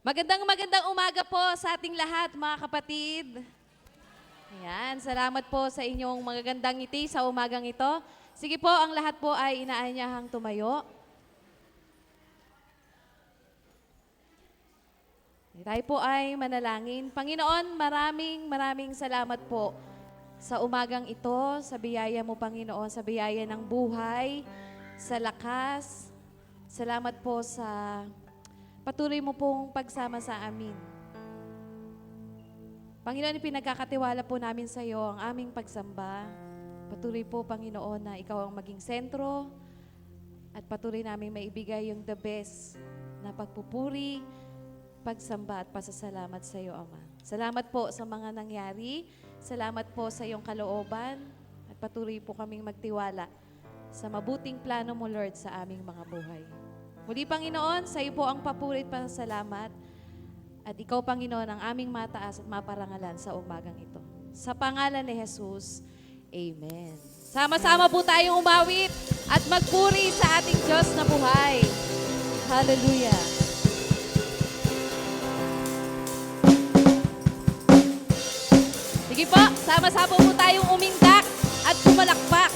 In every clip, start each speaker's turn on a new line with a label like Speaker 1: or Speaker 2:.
Speaker 1: Magandang umaga po sa ating lahat, mga kapatid. Ayan, salamat po sa inyong magagandang ngiti sa umagang ito. Sige po, ang lahat po ay inaanyahang tumayo. Tayo po ay manalangin. Panginoon, maraming salamat po sa umagang ito, sa biyaya mo, Panginoon, sa biyaya ng buhay, sa lakas. Salamat po sa patuloy mo pong pagsama sa amin. Panginoon, pinagkakatiwala po namin sa iyo ang aming pagsamba. Patuloy po, Panginoon, na ikaw ang maging sentro at patuloy namin maibigay yung the best na pagpupuri, pagsamba at pasasalamat sa iyo, Ama. Salamat po sa mga nangyari. Salamat po sa iyong kalooban at patuloy po kaming magtiwala sa mabuting plano mo, Lord, sa aming mga buhay. Muli, Panginoon, sa iyo po ang papurit pasasalamat at ikaw, Panginoon, ang aming mataas at maparangalan sa umagang ito. Sa pangalan ni Jesus, Amen. Sama-sama po tayong umawit at magpuri sa ating Diyos na buhay. Hallelujah. Sige po, sama-sama po tayong umindak at pumalakpak.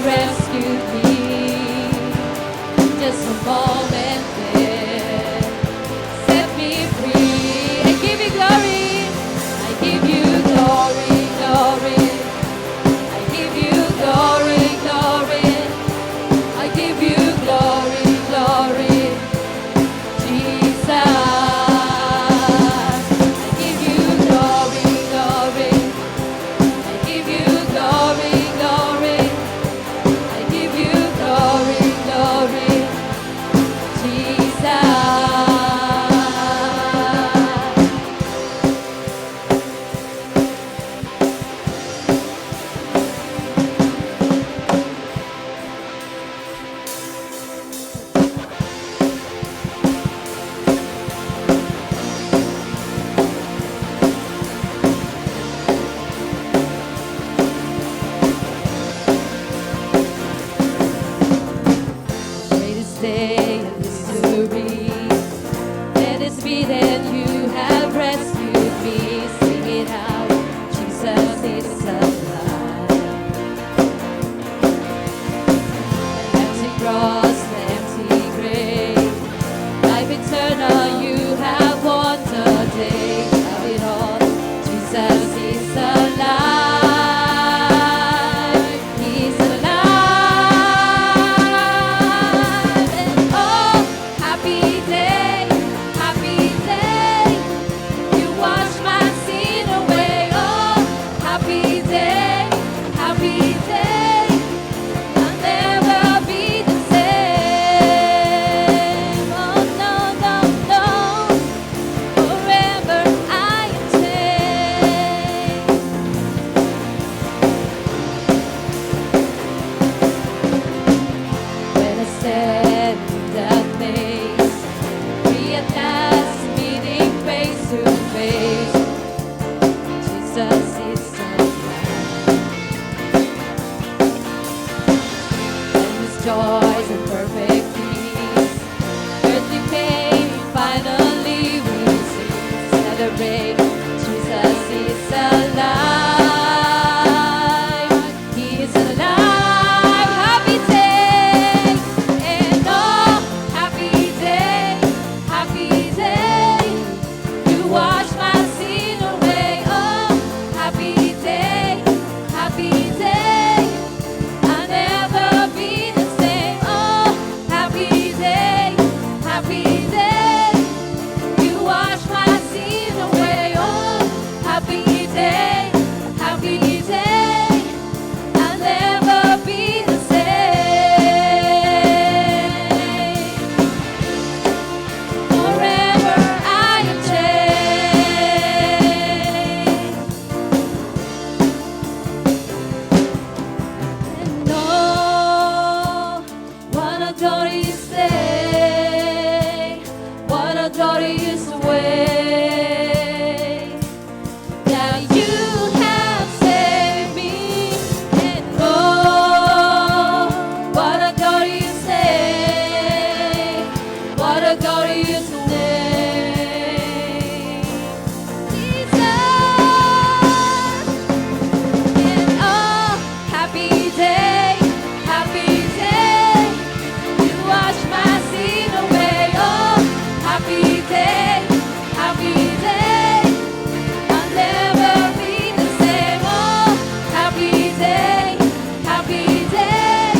Speaker 2: Rescued me just a moment there.
Speaker 1: joys and perfect peace. Earthly pain, finally we sing, celebrate. Jesus is alive. He is alive. Happy day, and oh, happy day, happy day. You wash my sin away. Oh, happy day, happy day. I'll never be the same. Oh, happy day, happy day. You wash my sin away. Oh, happy day, happy day. I'll never be the same. Forever I am changed. And oh, what a glorious day, what a glorious way that you have saved me. And oh, what a glorious day, what a glorious day, Jesus. And oh, happy day, happy day. You wash my sin away. Oh, happy day, happy day. I'll never be the same. Oh, happy day, happy day.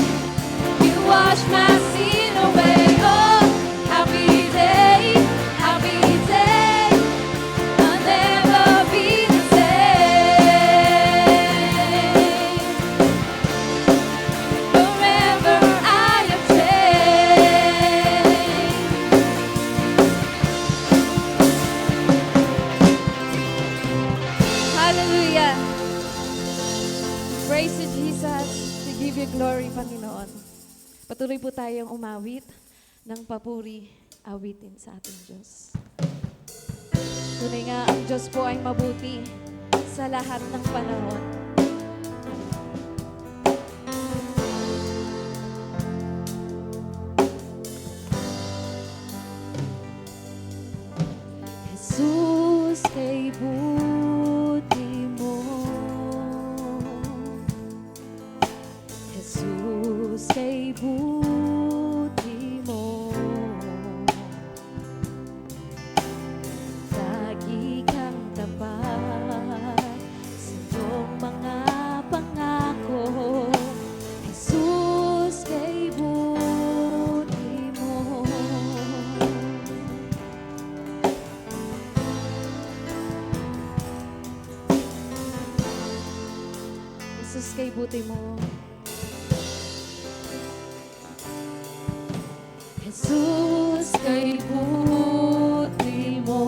Speaker 1: You wash my sin away. Oh, happy day, happy day. I'll never be the same. Forever I am changed. Hallelujah. Praise you, Jesus. We give you glory, Panginoon. Patuloy po tayong umawit ng papuri, awitin sa ating Diyos. Tunay nga, ang Diyos po ay mabuti sa lahat ng panahon. Jesus, kay buti mo. Jesus, kay buti mo. Lagi kang tapat sa iyong mga pangako. Jesus, kay buti mo. Jesus, kay buti mo. Jesus, kay buti mo.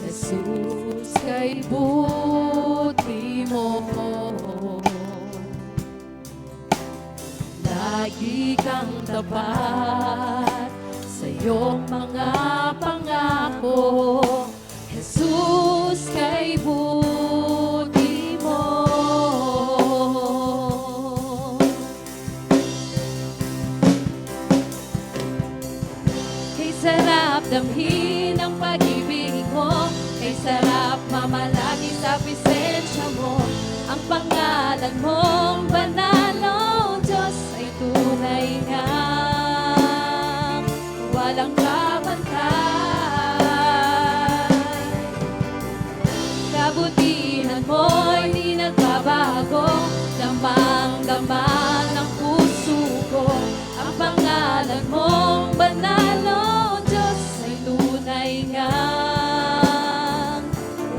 Speaker 1: Jesus, kay buti mo. Lagi kang tapat sa iyong mga pangako. Jesus, kay buti mo. Kay sarap damhin ang pag-ibig mo, kay sarap mamalagi sa presensya mo. Ang pangalan mong banal, oh Diyos, ay tunay ngang walang kabantay. Kabutihan mo'y di nagbabago, damang-dama ng puso ko. Ang pangalan mong banal, oh Diyos, ay tunay ngang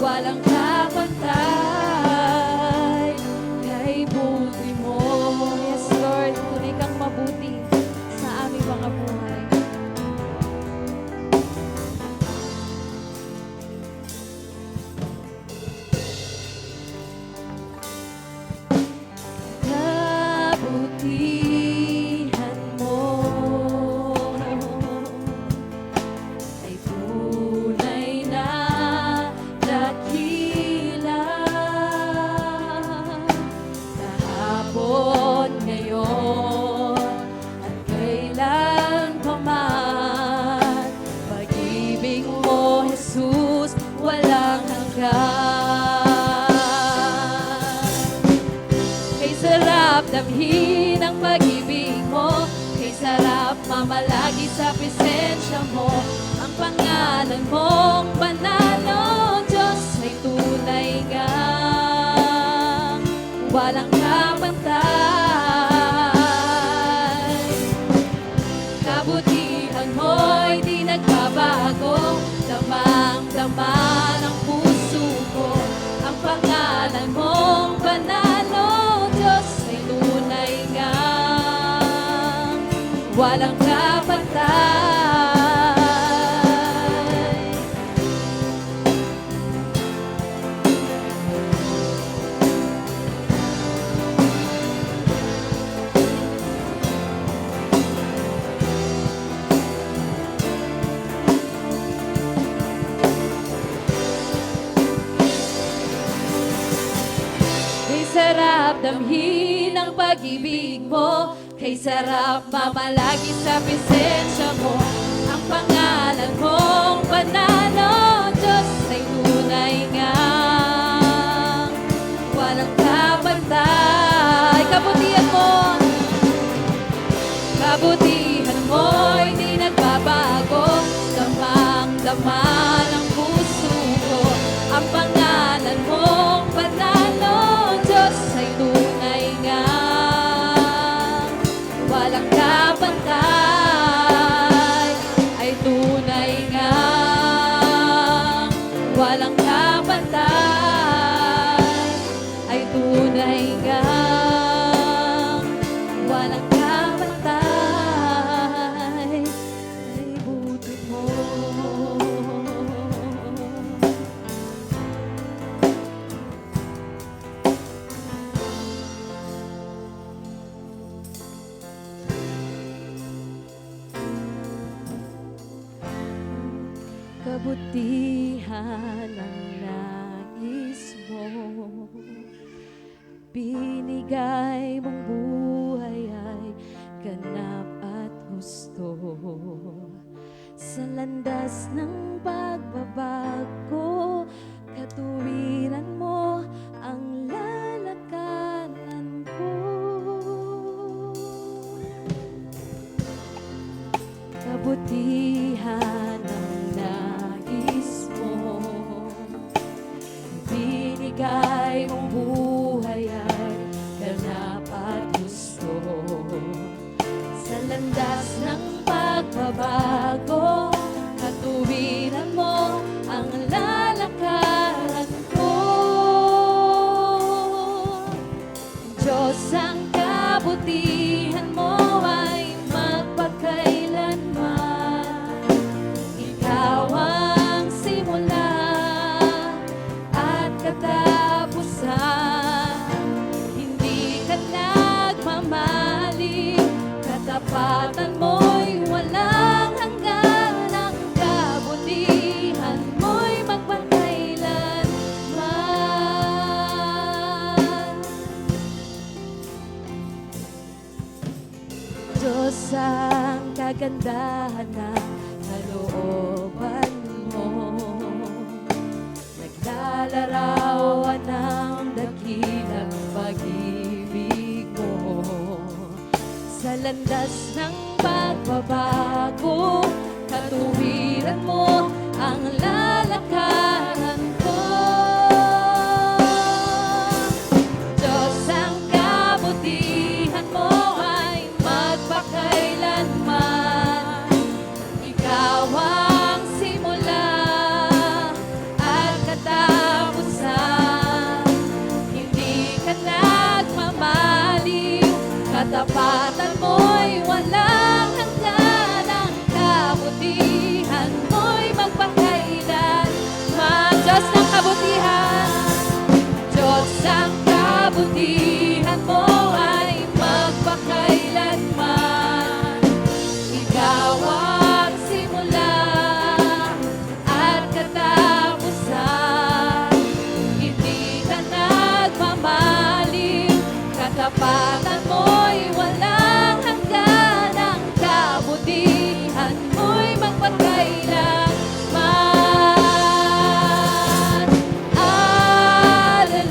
Speaker 1: walang kapantay. Kay buhay damhin ang pag-ibig mo. Kay sarap mamalagi sa presensya mo. Ang pangalan mong panalo, Diyos ay tunay ngang walang kapantay. Kabutihan mo'y di nagbabago, damang-dama ng puso ko. Ang pangalan mong panalo, Diyos ay tunay ngang walang kapantay. Kay sarap damhin ang pag-ibig mo, kay sarap mamalagi sa presensya mo. Ang pangalan mong panalo, Diyos ay tunay ngang walang kapantay. Kabutihan mo'y di nagbabago, damang-dama ng puso ko. Ang pangalan mong panalo, Diyos ay tunay ngang walang kapantay. Ay tunay ngang walang kapantay. Ay tunay ngang walang kapantay. Ay buti mo. Kabutihan ang nais mo, binigay mong buhay ay ganap at husto. Sa landas ng pagbabago, katuwiran mo ang lalakaran ko. Kabutihan ang nais mo, binigay mong buhay ay ganap at gusto. Sa landas ng pagbabago, katuwiran mo ang lalakaran ko. Diyos, ang kabutihan mo ay magpakailanman. Ikaw ang simula at katapusan. Hindi ka nagmamali, katapatan mo'y walang hanggan. Ang kabutihan mo'y magpakailanman. Diyos, ang kagandahan ng kalooban mo, naglalarawan ng dakilang pag-ibig mo. Sa landas ng pagbabago, katuwiran mo ang lalakaran ko. Diyos, ang kabutihan mo ay magpakailanman. Ikaw ang simula at katapusan. Hindi ka nagmamaliw, katapatan mo'y walang hanggan. Ang kabutihan mo'y magpakailanman. Diyos ng kabutihan, Diyos ang kabutihan mo ay magpakailanman. Ikaw ang simula at katapusan. Hindi ka nagmamaliw, katapatan mo'y walang hanggan. Ang kabutihan mo'y magpakailanman.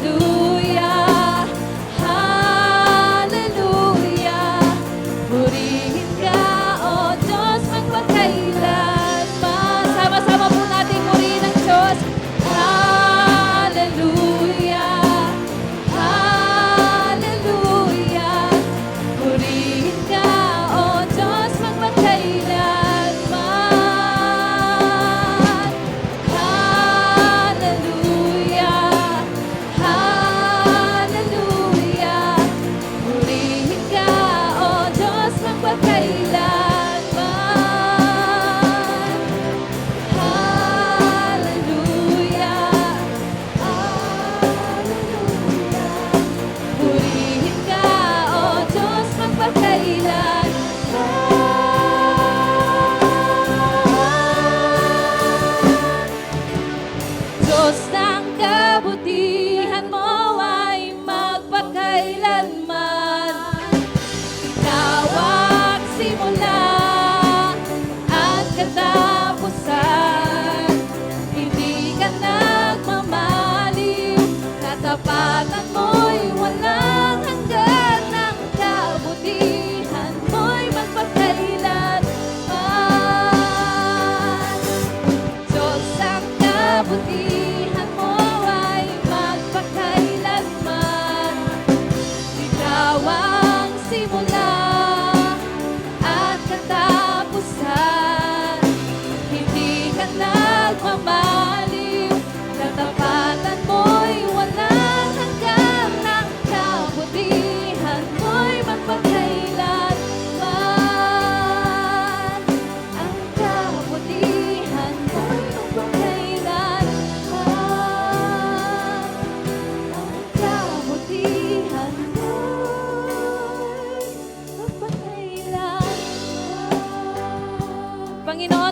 Speaker 1: Hallelujah, hallelujah.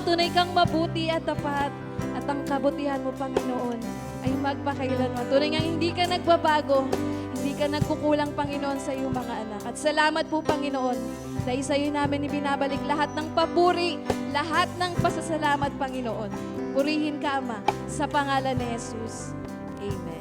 Speaker 1: tunay kang mabuti at tapat at ang kabutihan mo, Panginoon, ay magpakailanman. Tunay nga hindi ka nagbabago, hindi ka nagkukulang, Panginoon, sa iyong mga anak. At salamat po, Panginoon, dahil sa iyo namin ibinabalik lahat ng papuri, lahat ng pasasalamat, Panginoon. Purihin ka, Ama, sa pangalan ni Jesus. Amen.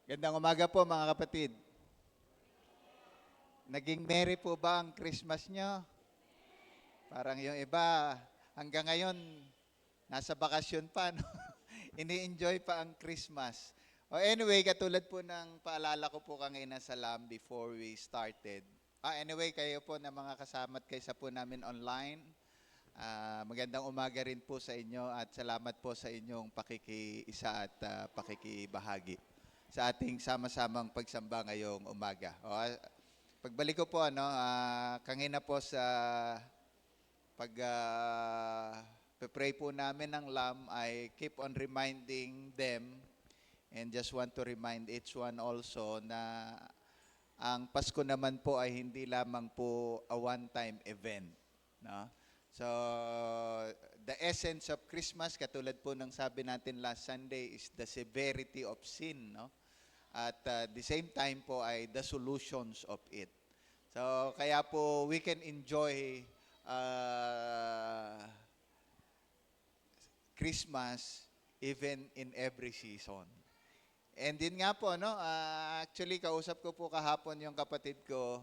Speaker 2: Gandang umaga po mga kapatid. Naging merry po ba ang Christmas nyo? Parang yung iba, hanggang ngayon, nasa bakasyon pa, no? Ini-enjoy pa ang Christmas. Anyway, katulad po ng paalala ko po kanina sa LAM before we started. Anyway, kayo po na mga kasama at kaysa po namin online. Magandang umaga rin po sa inyo at salamat po sa inyong pakikiisa at pakikibahagi sa ating sama-samang pagsamba ngayong umaga. Pagbalik ko po, kanina po sa pag-pray po namin ng LAM, I keep on reminding them and just want to remind each one also na ang Pasko naman po ay hindi lamang po a one-time event. No? So, the essence of Christmas, katulad po ng sabi natin last Sunday, is the severity of sin, no? At the same time po ay the solutions of it. So, kaya po we can enjoy Christmas even in every season. And din nga po, no, actually kausap ko po kahapon yung kapatid ko.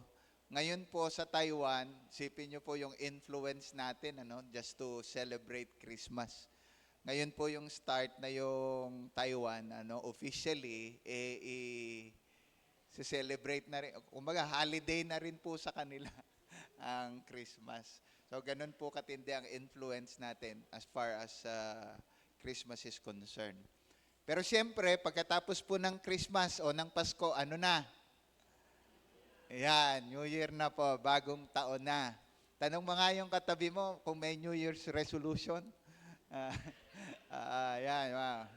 Speaker 2: Ngayon po sa Taiwan, sipin nyo po yung influence natin, just to celebrate Christmas. Ngayon po yung start na yung Taiwan, officially, celebrate na rin. Kumbaga, holiday na rin po sa kanila ang Christmas. So, ganun po katindi ang influence natin as far as Christmas is concerned. Pero siyempre, pagkatapos po ng Christmas o ng Pasko, ano na? Ayan, New Year na po, bagong taon na. Tanong mo nga yung katabi mo kung may New Year's resolution. Ayan, wow.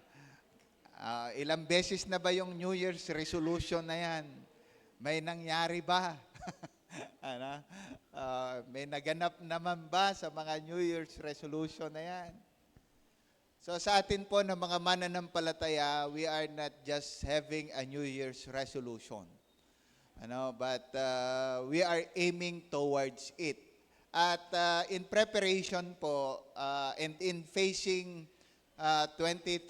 Speaker 2: Ilang beses na ba yung New Year's resolution na yan? May nangyari ba? May naganap naman ba sa mga New Year's resolution na yan? So sa atin po ng mga mananampalataya, we are not just having a New Year's resolution. But we are aiming towards it. At in preparation po and in facing 2026,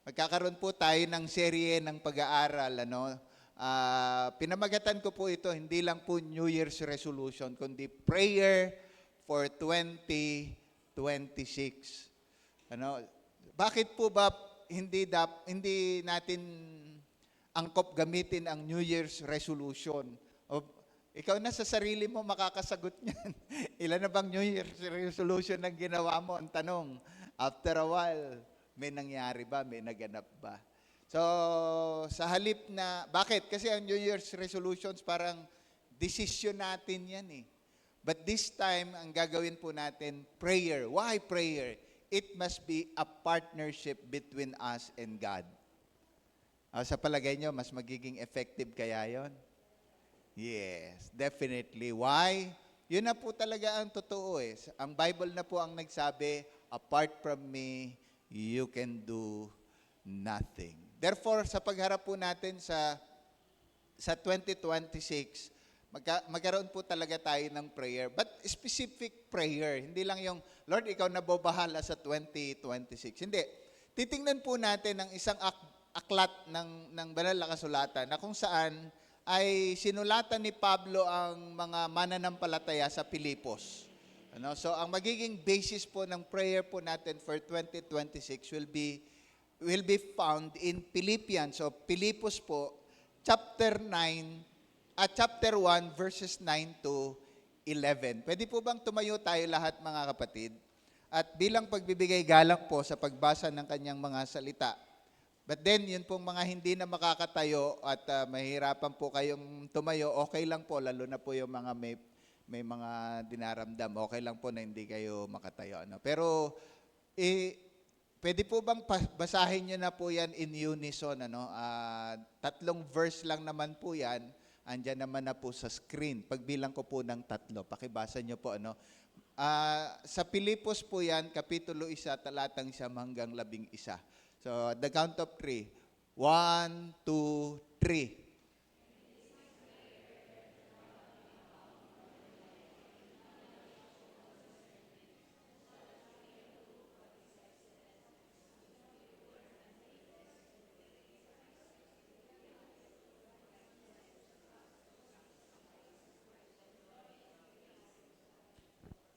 Speaker 2: magkakaroon po tayo ng serye ng pag-aaral. Pinamagatan ko po ito, hindi lang po New Year's resolution, kundi prayer for 2026. Bakit po ba hindi natin angkop gamitin ang New Year's resolution? Ikaw na sa sarili mo makakasagot niyan. Ilan na bang New Year's resolution ang ginawa mo? Ang tanong, after a while, may nangyari ba? May naganap ba? So, sa halip na, bakit? Kasi ang New Year's resolutions parang decision natin yan eh. But this time, ang gagawin po natin, prayer. Why prayer? It must be a partnership between us and God. Sa palagay nyo, mas magiging effective kaya yon? Yes, definitely. Why? Yun na po talaga ang totoo eh. Ang Bible na po ang nagsabi, apart from me, you can do nothing. Therefore, sa pagharap po natin sa 2026, magkaroon po talaga tayo ng prayer. But specific prayer. Hindi lang yung, Lord, ikaw na bahala sa 2026. Hindi. Titingnan po natin ang isang aklat ng banal na kasulatan na kung saan ay sinulatan ni Pablo ang mga mananampalataya sa Pilipos. So, ang magiging basis po ng prayer po natin for 2026 will be found in Philippians. So, Pilipos po, chapter 1, verses 9 to 11. Pwede po bang tumayo tayo lahat, mga kapatid? at bilang pagbibigay galang po sa pagbasa ng kanyang mga salita. But then, yun pong mga hindi na makakatayo at mahirapan po kayong tumayo, okay lang po, lalo na po yung mga may mga dinaramdam, okay lang po na hindi kayo makatayo. Ano? Pero, pwede po bang basahin nyo na po yan in unison? Ano? 3 verse lang naman po yan. Andyan naman na po sa screen. Pagbilang ko po ng 3, pakibasa nyo po. Ano? Sa Pilipos po yan, Kapitulo 1, talatang 1 hanggang 11. So, the count of 3. 1, 2, 3.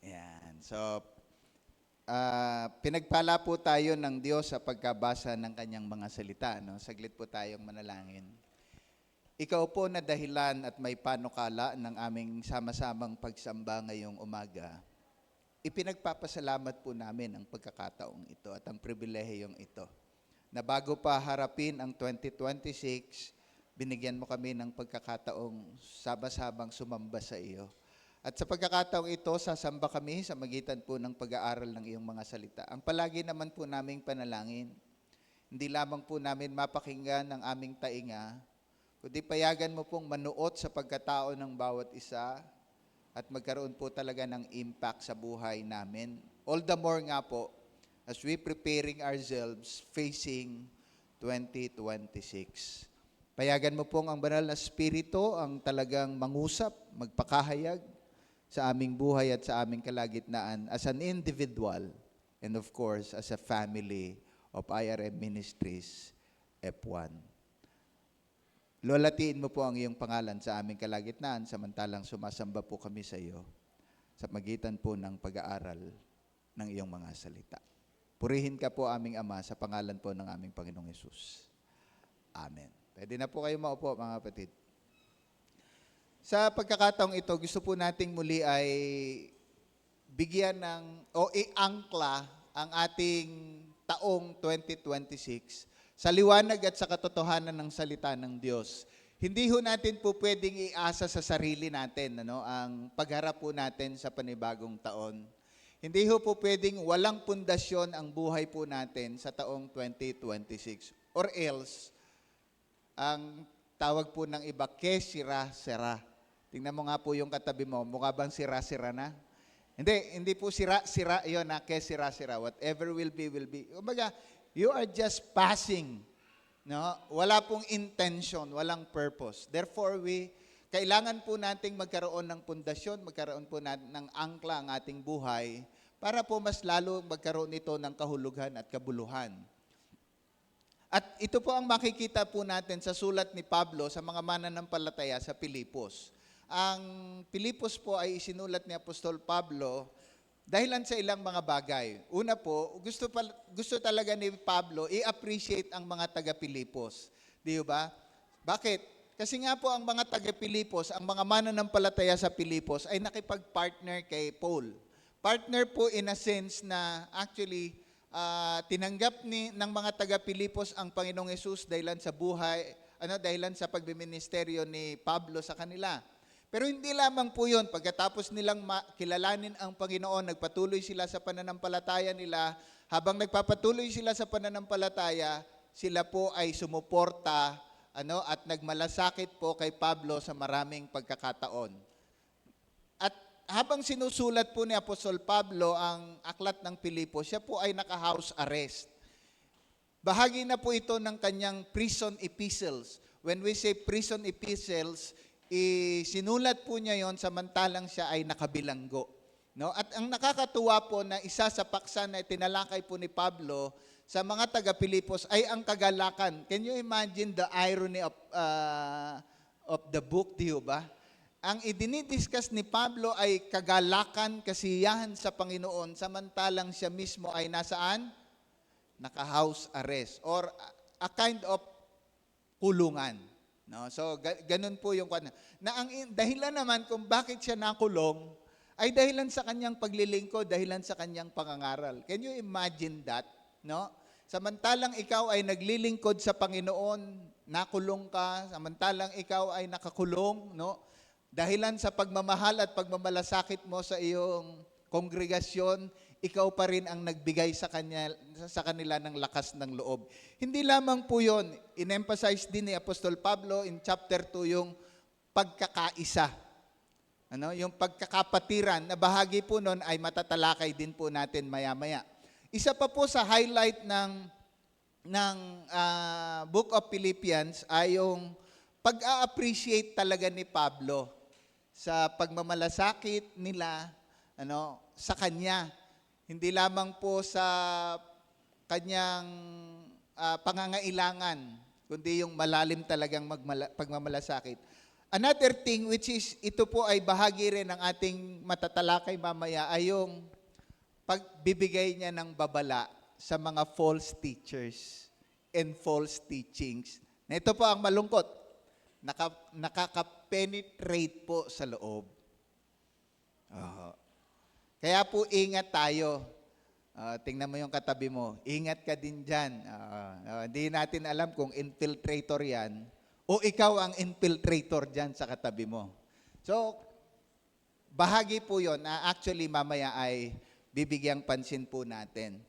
Speaker 2: Yan. So, pinagpala po tayo ng Diyos sa pagkabasa ng kanyang mga salita. No? Saglit po tayong manalangin. Ikaw po na dahilan at may panukala ng aming sama-samang pagsamba ngayong umaga. Ipinagpapasalamat po namin ang pagkakataong ito at ang pribilehiyong ito. Na bago pa harapin ang 2026, binigyan mo kami ng pagkakataong sama-samang sumamba sa iyo. At sa pagkakataong ito, sasamba kami sa magitan po ng pag-aaral ng iyong mga salita. Ang palagi naman po naming panalangin, hindi lamang po namin mapakinggan ang aming tainga, kundi payagan mo pong manuot sa pagkatao ng bawat isa at magkaroon po talaga ng impact sa buhay namin. All the more nga po, as we preparing ourselves facing 2026. Payagan mo pong ang banal na spirito ang talagang mangusap, magpakahayag, sa aming buhay at sa aming kalagitnaan as an individual and of course as a family of IRM Ministries F1. Lolatiin mo po ang iyong pangalan sa aming kalagitnaan samantalang sumasamba po kami sa iyo sa magitan po ng pag-aaral ng iyong mga salita. Purihin ka po aming Ama sa pangalan po ng aming Panginoong Hesus. Amen. Pwede na po kayo maupo mga kapatid. Sa pagkakataong ito, gusto po nating muli ay bigyan o iangkla ang ating taong 2026 sa liwanag at sa katotohanan ng salita ng Diyos. Hindi ho natin po pwedeng iasa sa sarili natin ang pagharap po natin sa panibagong taon. Hindi ho po pwedeng walang pundasyon ang buhay po natin sa taong 2026. Or else, ang tawag po ng iba, sira-sira. Tingnan mo nga po yung katabi mo, mukha bang sira-sira na? Hindi po sira-sira yun sira-sira. Whatever will be, will be. Kumbaga, you are just passing. No? Wala pong intention, walang purpose. Therefore, kailangan po nating magkaroon ng pundasyon, magkaroon po ng angkla ang ating buhay para po mas lalo magkaroon ito ng kahulugan at kabuluhan. At ito po ang makikita po natin sa sulat ni Pablo sa mga mananampalataya sa Pilipos. Ang Pilipos po ay isinulat ni Apostol Pablo dahilan sa ilang mga bagay. Una po, gusto talaga ni Pablo i-appreciate ang mga taga-Pilipos. Di ba? Bakit? Kasi nga po ang mga taga-Pilipos, ang mga mananampalataya sa Pilipos ay nakipag-partner kay Paul. Partner po in a sense na actually tinanggap ng mga taga-Pilipos ang Panginoong Hesus dahilan sa buhay, dahilan sa pagbiministeryo ni Pablo sa kanila. Pero hindi lamang po yun. Pagkatapos nilang kilalanin ang Panginoon, nagpatuloy sila sa pananampalataya nila. Habang nagpapatuloy sila sa pananampalataya, sila po ay sumuporta at nagmalasakit po kay Pablo sa maraming pagkakataon. At habang sinusulat po ni Apostol Pablo ang aklat ng Pilipos, siya po ay naka-house arrest. Bahagi na po ito ng kanyang prison epistles. When we say prison epistles, sinulat po niya yon samantalang siya ay nakabilanggo. No? At ang nakakatuwa po na isa sa paksa na tinalakay po ni Pablo sa mga taga-Pilipos ay ang kagalakan. Can you imagine the irony of the book, di ba? Ang idinidiscuss ni Pablo ay kagalakan, kasiyahan sa Panginoon, samantalang siya mismo ay nasaan? Naka-house arrest or a kind of kulungan. No? So, ganun po yung na ang dahilan naman kung bakit siya nakulong ay dahilan sa kanyang paglilingkod, dahilan sa kanyang pangangaral. Can you imagine that? No? Samantalang ikaw ay naglilingkod sa Panginoon, nakulong ka, samantalang ikaw ay nakakulong, no? Dahilan sa pagmamahal at pagmamalasakit mo sa iyong kongregasyon, ikaw pa rin ang nagbigay sa kanila ng lakas ng loob. Hindi lamang po yun, in-emphasize din ni Apostol Pablo in chapter 2 yung pagkakaisa. Yung pagkakapatiran na bahagi po nun ay matatalakay din po natin maya-maya. Isa pa po sa highlight ng Book of Philippians ay yung pag-a-appreciate talaga ni Pablo sa pagmamalasakit nila sa kanya. Hindi lamang po sa kanyang pangangailangan, kundi yung malalim talagang pagmamalasakit. Another thing which is, ito po ay bahagi rin ng ating matatalakay mamaya, ay yung pagbibigay niya ng babala sa mga false teachers and false teachings. Na ito po ang malungkot. Nakaka-penetrate po sa loob. Kaya po ingat tayo. Tingnan mo yung katabi mo. Ingat ka din dyan. Hindi natin alam kung infiltrator yan o ikaw ang infiltrator dyan sa katabi mo. So, bahagi po yun na actually mamaya ay bibigyang pansin po natin.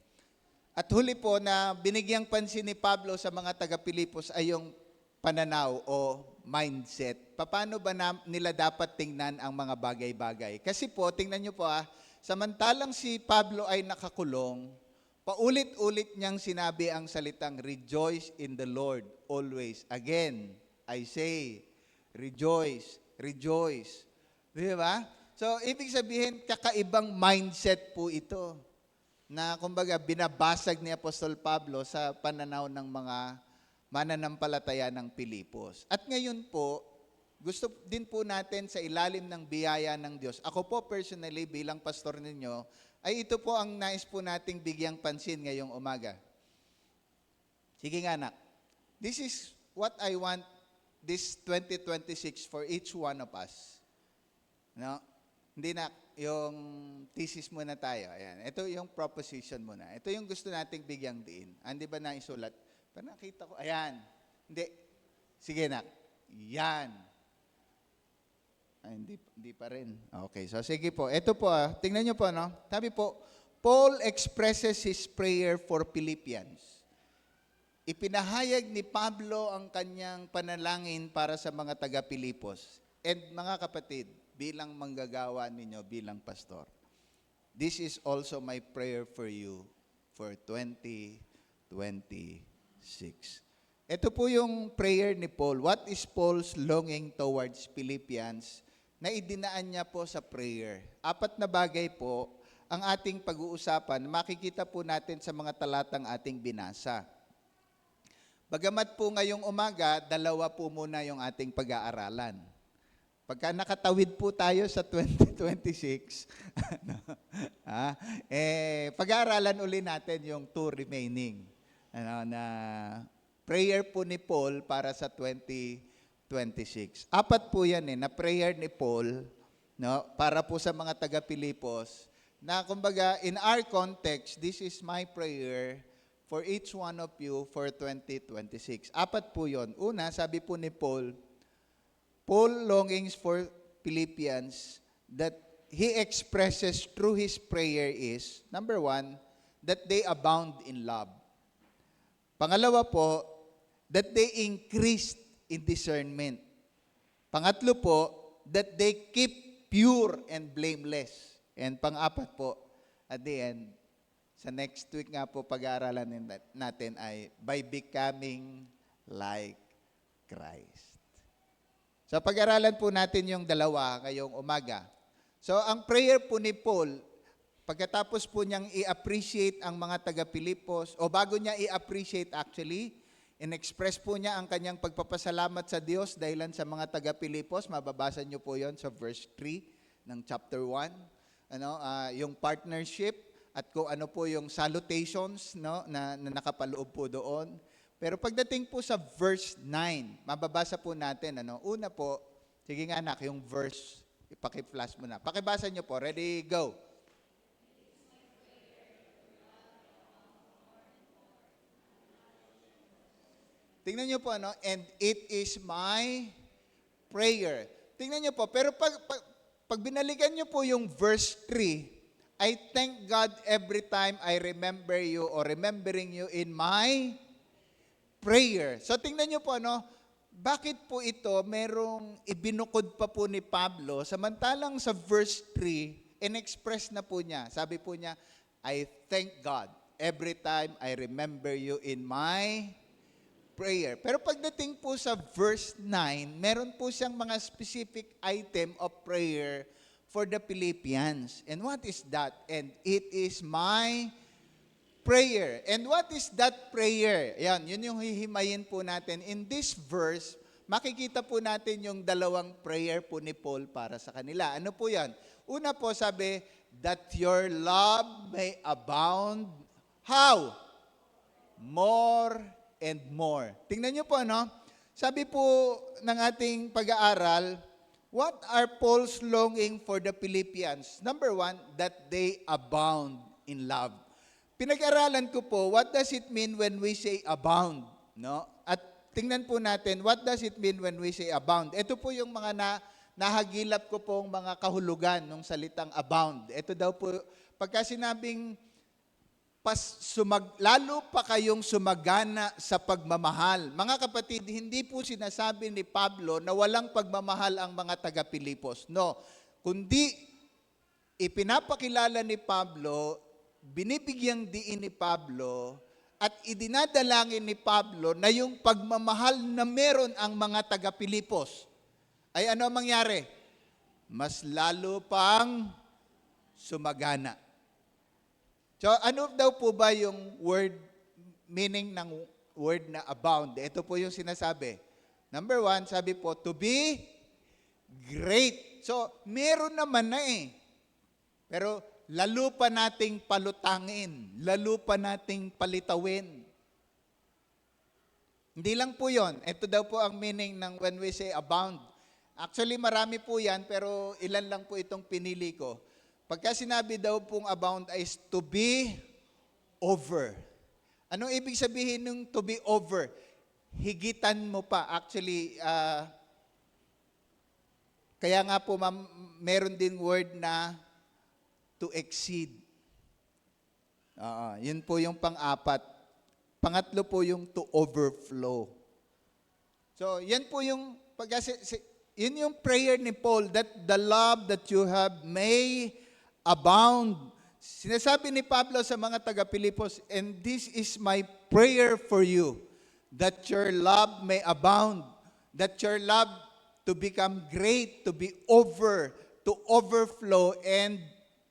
Speaker 2: At huli po na binigyang pansin ni Pablo sa mga taga-Pilipos ay yung pananaw o mindset. Paano ba nila dapat tingnan ang mga bagay-bagay? Kasi po, tingnan nyo po samantalang si Pablo ay nakakulong, paulit-ulit niyang sinabi ang salitang, rejoice in the Lord always. Again, I say, rejoice, rejoice. Di ba? So, ibig sabihin, kakaibang mindset po ito na kumbaga binabasag ni Apostol Pablo sa pananaw ng mga mananampalataya ng Pilipos. At ngayon po, gusto din po natin sa ilalim ng biyaya ng Diyos, ako po personally bilang pastor ninyo, ay ito po ang nais po nating bigyang pansin ngayong umaga. Sige nga anak, this is what I want this 2026 for each one of us. No? Hindi na, yung thesis muna tayo. Ayan. Ito yung proposition muna. Ito yung gusto nating bigyang diin. Hindi ba naisulat? Pero nakita ko, ayan. Hindi. Sige na. Yan. Ay, hindi pa rin. Okay, so sige po. Ito po, tingnan nyo po, no? Sabi po, Paul expresses his prayer for Philippians. Ipinahayag ni Pablo ang kanyang panalangin para sa mga taga-Pilipos. And mga kapatid, bilang manggagawa ninyo, bilang pastor, this is also my prayer for you for 2026. Ito po yung prayer ni Paul. What is Paul's longing towards Philippians na idinaan niya po sa prayer? 4 na bagay po ang ating pag-uusapan. Makikita po natin sa mga talatang ating binasa. Bagamat po ngayong umaga, 2 po muna yung ating pag-aaralan. Pagka nakatawid po tayo sa 2026, pag-aaralan uli natin yung 2 remaining na prayer po ni Paul para sa 2026. 4 po yan na prayer ni Paul para po sa mga taga-Pilipos na kumbaga in our context, this is my prayer for each one of you for 2026. 4 po yun. Una, sabi po ni Paul longings for Philippians that he expresses through his prayer is, number 1, that they abound in love. Pangalawa po, that they increased in discernment. Pangatlo po, that they keep pure and blameless. And pang-apat po, at the end, sa next week nga po pag-aaralan natin ay by becoming like Christ. So pag-aralan po natin yung 2 ngayong umaga. So ang prayer po ni Paul, pagkatapos po niyang i-appreciate ang mga taga-Pilipos, o bago niya i-appreciate actually, in-express po niya ang kanyang pagpapasalamat sa Diyos dahilan sa mga taga-Pilipos. Mababasa niyo po yon sa verse 3 ng chapter 1. Yung partnership, at kung ano po yung salutations na nakapaloob po doon. Pero pagdating po sa verse 9, mababasa po natin, una po, sige nga anak, yung verse Ipaki-flash mo na. Pakibasa nyo po. Ready, go. Tingnan nyo po, ano? And it is my prayer. Tingnan nyo po, pero pag binalikan nyo po yung verse 3, I thank God every time I remember you or remembering you in my prayer. So tingnan nyo po, ano? Bakit po ito merong ibinukod pa po ni Pablo, samantalang sa verse 3, in-express na po niya. Sabi po niya, I thank God every time I remember you in my prayer. Pero pagdating po sa verse 9, meron po siyang mga specific item of prayer for the Philippians. And what is that? And it is my prayer. And what is that prayer? Yan, yun yung hihimayin po natin. In this verse, makikita po natin yung dalawang prayer po ni Paul para sa kanila. Ano po yan? Una po sabi, that your love may abound. How? More and more. Tingnan nyo po, ano? Sabi po ng ating pag-aaral, what are Paul's longing for the Philippians? Number one, that they abound in love. Pinag-aralan ko po, what does it mean when we say abound? No? At tingnan po natin, what does it mean when we say abound? Ito po yung mga nahagilap ko pong mga kahulugan ng salitang abound. Ito daw po, pagka sinabing lalo pa kayong sumagana sa pagmamahal. Mga kapatid, hindi po sinasabi ni Pablo na walang pagmamahal ang mga taga-Pilipos. No, kundi ipinapakilala ni Pablo, binibigyang diin ni Pablo, at idinadalangin ni Pablo na yung pagmamahal na meron ang mga taga-Pilipos ay ano ang mangyari? Mas lalo pang sumagana. So, ano daw po ba yung meaning ng word na abound? Ito po yung sinasabi. Number one, sabi po, to be great. So, meron naman na eh. Pero, lalo pa nating palutangin. Lalo pa nating palitawin. Hindi lang po yon. Ito daw po ang meaning ng when we say abound. Actually, marami po yan, pero ilan lang po itong pinili ko. Pagka sinabi daw pong abound is to be over. Anong ibig sabihin ng to be over? Higitan mo pa. Actually, kaya nga po meron din word na to exceed. Yun po yung pang-apat. Pangatlo po yung to overflow. So, yan po yung, yun yung prayer ni Paul, that the love that you have may abound. Sinasabi ni Pablo sa mga taga-Pilipos, and this is my prayer for you, that your love may abound, that your love to become great, to be over, to overflow, and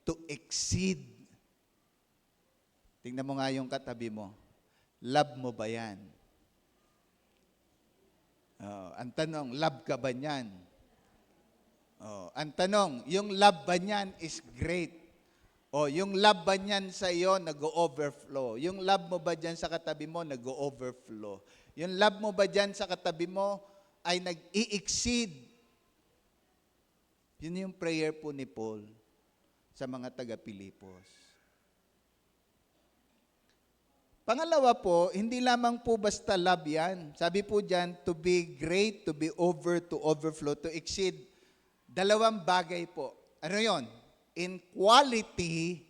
Speaker 2: to exceed. Tingnan mo nga yung katabi mo. Love mo ba yan? Ang tanong, love ka ba niyan? Ang tanong, yung love ba niyan is great? Yung love ba niyan sa iyo nag-overflow? Yung love mo ba diyan sa katabi mo nag-overflow? Yung love mo ba diyan sa katabi mo ay nag-i-exceed? Yun yung prayer po ni Paul sa mga taga-Pilipos. Pangalawa po, hindi lamang po basta love yan. Sabi po diyan, to be great, to be over, to overflow, to exceed. Dalawang bagay po. Ano yon? In quality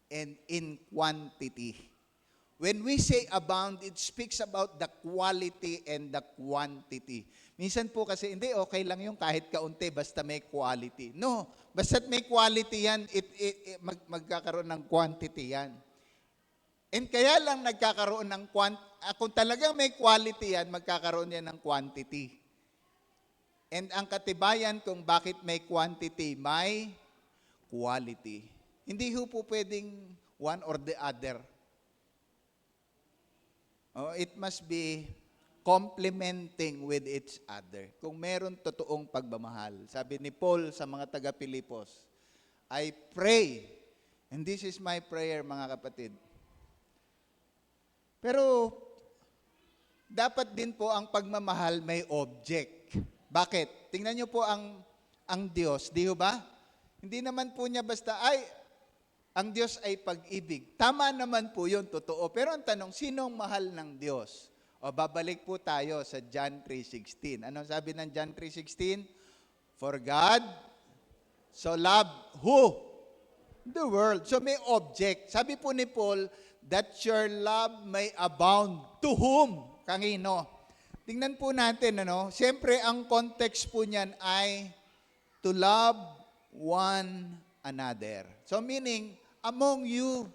Speaker 2: and in quantity. When we say abound, it speaks about the quality and the quantity. Minsan po kasi, hindi, okay lang yung kahit kaunti, basta may quality. No, basta't may quality yan, magkakaroon ng quantity yan. And kaya lang nagkakaroon ng kung talagang may quality yan, magkakaroon yan ng quantity. And ang katibayan kung bakit may quantity, may quality. Hindi ho po pwedeng one or the other. It must be complementing with each other. Kung meron totoong pagmamahal. Sabi ni Paul sa mga taga-Pilipos, I pray, and this is my prayer, mga kapatid. Pero, dapat din po ang pagmamahal may object. Bakit? Tingnan niyo po ang ang Diyos, di ho ba? Hindi naman po niya basta, ay, ang Diyos ay pag-ibig. Tama naman po yun, totoo. Pero ang tanong, sinong mahal ng Diyos? O babalik po tayo sa John 3:16. Anong sabi ng John 3:16? For God so loved who? The world. So may object. Sabi po ni Paul, that your love may abound. To whom? Kanino? Tingnan po natin, Siyempre, ang context po niyan ay to love one another. So meaning, among you,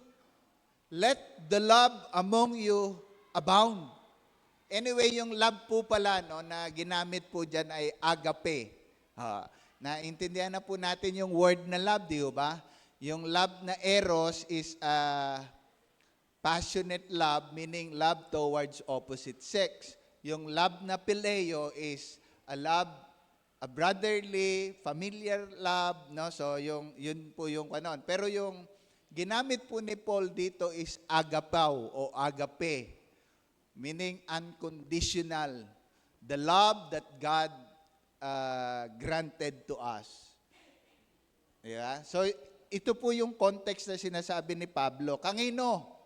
Speaker 2: let the love among you abound. Anyway, yung love po pala na ginamit po dyan ay agape. Naintindihan na po natin yung word na love, di ba? Yung love na eros is passionate love, meaning love towards opposite sex. Yung love na phileo is a brotherly, familiar love, So yun po yung kanon. Pero yung ginamit po ni Paul dito is agapaw o agape, meaning unconditional. The love that God granted to us. Yeah? So ito po yung context na sinasabi ni Pablo. Kanino?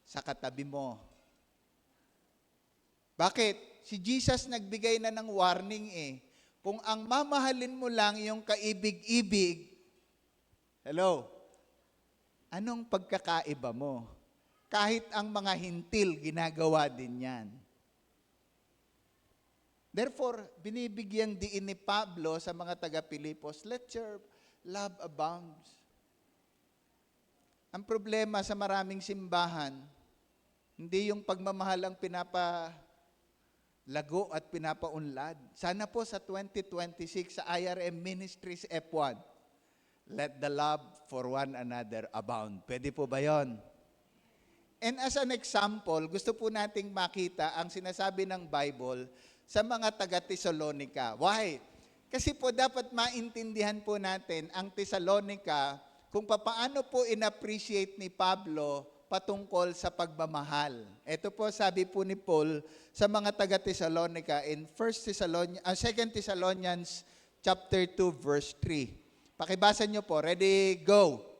Speaker 2: Sa katabi mo. Bakit? Si Jesus nagbigay na ng warning Kung ang mamahalin mo lang yung kaibig-ibig, hello, anong pagkakaiba mo? Kahit ang mga hintil, ginagawa din yan. Therefore, binibigyang diin ni Pablo sa mga taga-Pilipos, let your love abound. Ang problema sa maraming simbahan, hindi yung pagmamahal ang pinapalago at pinapaunlad. Sana po sa 2026 sa IRM Ministries F1, let the love for one another abound. Pwede po ba yon? And as an example, gusto po nating makita ang sinasabi ng Bible sa mga taga-Tesalonica. Why? Kasi po dapat maintindihan po natin ang Tesalonica kung paano po in-appreciate ni Pablo patungkol sa pagmamahal. Ito po sabi po ni Paul sa mga taga-Tesalonica in 2 Thessalonians chapter 2 verse 3. Pakibasa nyo po. Ready, go.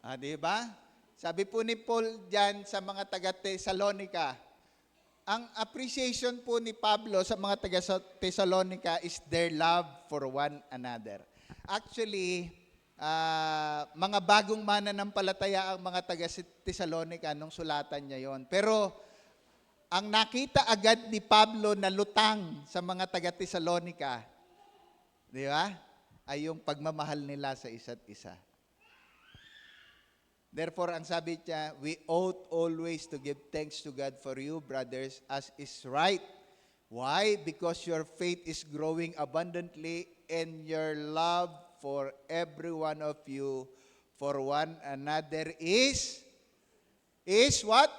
Speaker 2: Di ba? Sabi po ni Paul diyan sa mga taga-Tesalonica, ang appreciation po ni Pablo sa mga taga-Tesalonica is their love for one another. Actually, mga bagong mananampalataya ang mga taga-Tesalonica nung sulatan niya yon. Pero ang nakita agad ni Pablo na lutang sa mga taga-Tesalonica, di ba? Ay yung pagmamahal nila sa isa't isa. Therefore, ang sabi niya, we ought always to give thanks to God for you, brothers, as is right. Why? Because your faith is growing abundantly and your love for every one of you, for one another is what?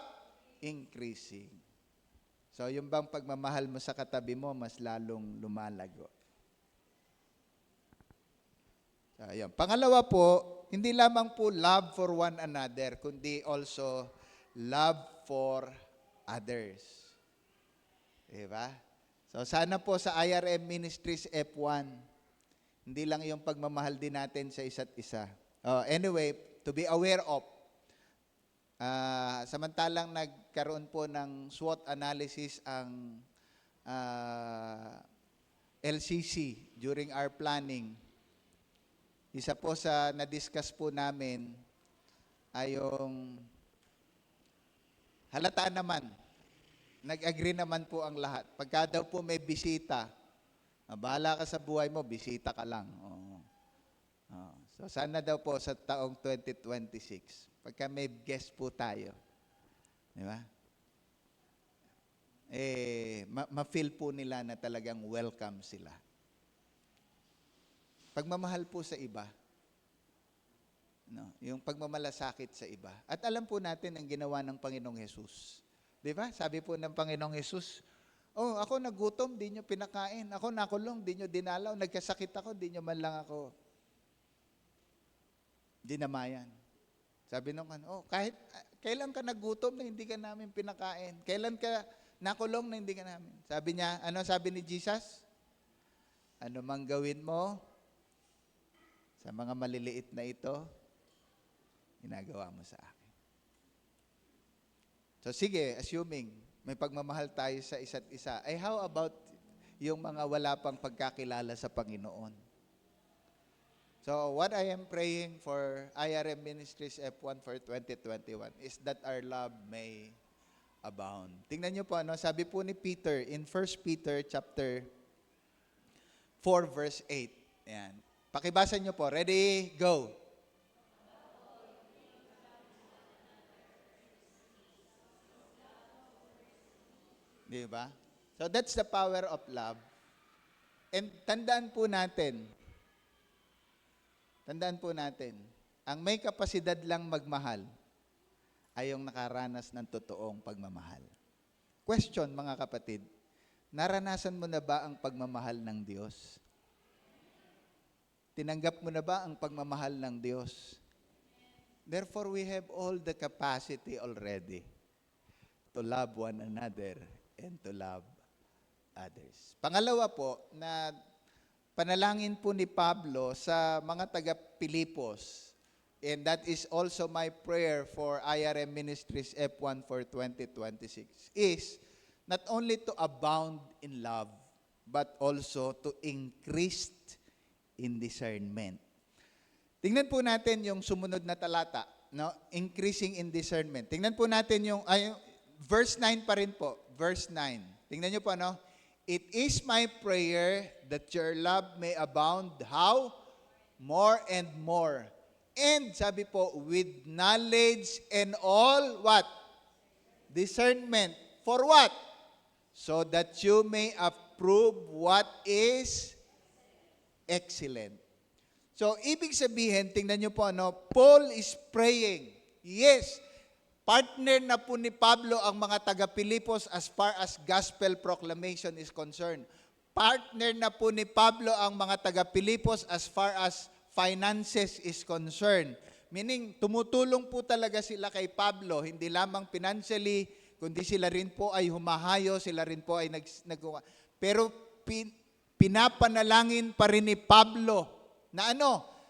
Speaker 2: Increasing. So, yung bang pagmamahal mo sa katabi mo, mas lalong lumalago. So, yun. Pangalawa po, hindi lamang po love for one another, kundi also love for others. Diba? So sana po sa IRM Ministries F1, hindi lang yung pagmamahal din natin sa isa't isa. Anyway, to be aware of, samantalang nagkaroon po ng SWOT analysis ang LCC during our planning, isa po sa na-discuss po namin ay yung halata naman. Nag-agree naman po ang lahat. Pagka daw po may bisita, bahala ka sa buhay mo, bisita ka lang. So sana daw po sa taong 2026, pagka may guest po tayo, di ba? Ma-feel po nila na talagang welcome sila. Pagmamahal po sa iba. Yung pagmamalasakit sa iba. At alam po natin ang ginawa ng Panginoong Hesus. Di ba? Sabi po ng Panginoong Hesus, ako nagutom, di nyo pinakain. Ako nakulong, di nyo dinalaw. Nagkasakit ako, di nyo man lang ako dinamayan. Sabi nung kahit kailan ka nagutom na hindi ka namin pinakain? Kailan ka nakulong na hindi ka namin? Sabi niya, ano sabi ni Jesus? Ano mang gawin mo sa mga maliliit na ito, ginagawa mo sa akin. So sige, assuming may pagmamahal tayo sa isa't isa, ay how about yung mga wala pang pagkakilala sa Panginoon? So what I am praying for IRM Ministries F1 for 2021 is that our love may abound. Tingnan niyo po, sabi po ni Peter in 1 Peter chapter 4 verse 8. Ayan. Pakibasa niyo po. Ready? Go. Di ba? So that's the power of love. And tandaan po natin, ang may kapasidad lang magmahal ay yung nakaranas ng totoong pagmamahal. Question, mga kapatid, naranasan mo na ba ang pagmamahal ng Diyos? Tinanggap mo na ba ang pagmamahal ng Diyos? Therefore, we have all the capacity already to love one another and to love others. Pangalawa po, na panalangin po ni Pablo sa mga taga-Pilipos, and that is also my prayer for IRM Ministries F1 for 2026, is not only to abound in love, but also to increase in discernment. Tingnan po natin yung sumunod na talata, no? Increasing in discernment. Tingnan po natin yung verse 9 pa rin po. Verse 9. Tingnan niyo po, no? It is my prayer that your love may abound. How? More and more. And, sabi po, with knowledge and all, what? Discernment. For what? So that you may approve what is excellent. So, ibig sabihin, tingnan niyo po, Paul is praying. Yes, partner na po ni Pablo ang mga taga-Pilipos as far as gospel proclamation is concerned. Partner na po ni Pablo ang mga taga-Pilipos as far as finances is concerned. Meaning, tumutulong po talaga sila kay Pablo, hindi lamang financially, kundi sila rin po ay humahayo, sila rin po ay pero pinapanalangin pa rin ni Pablo na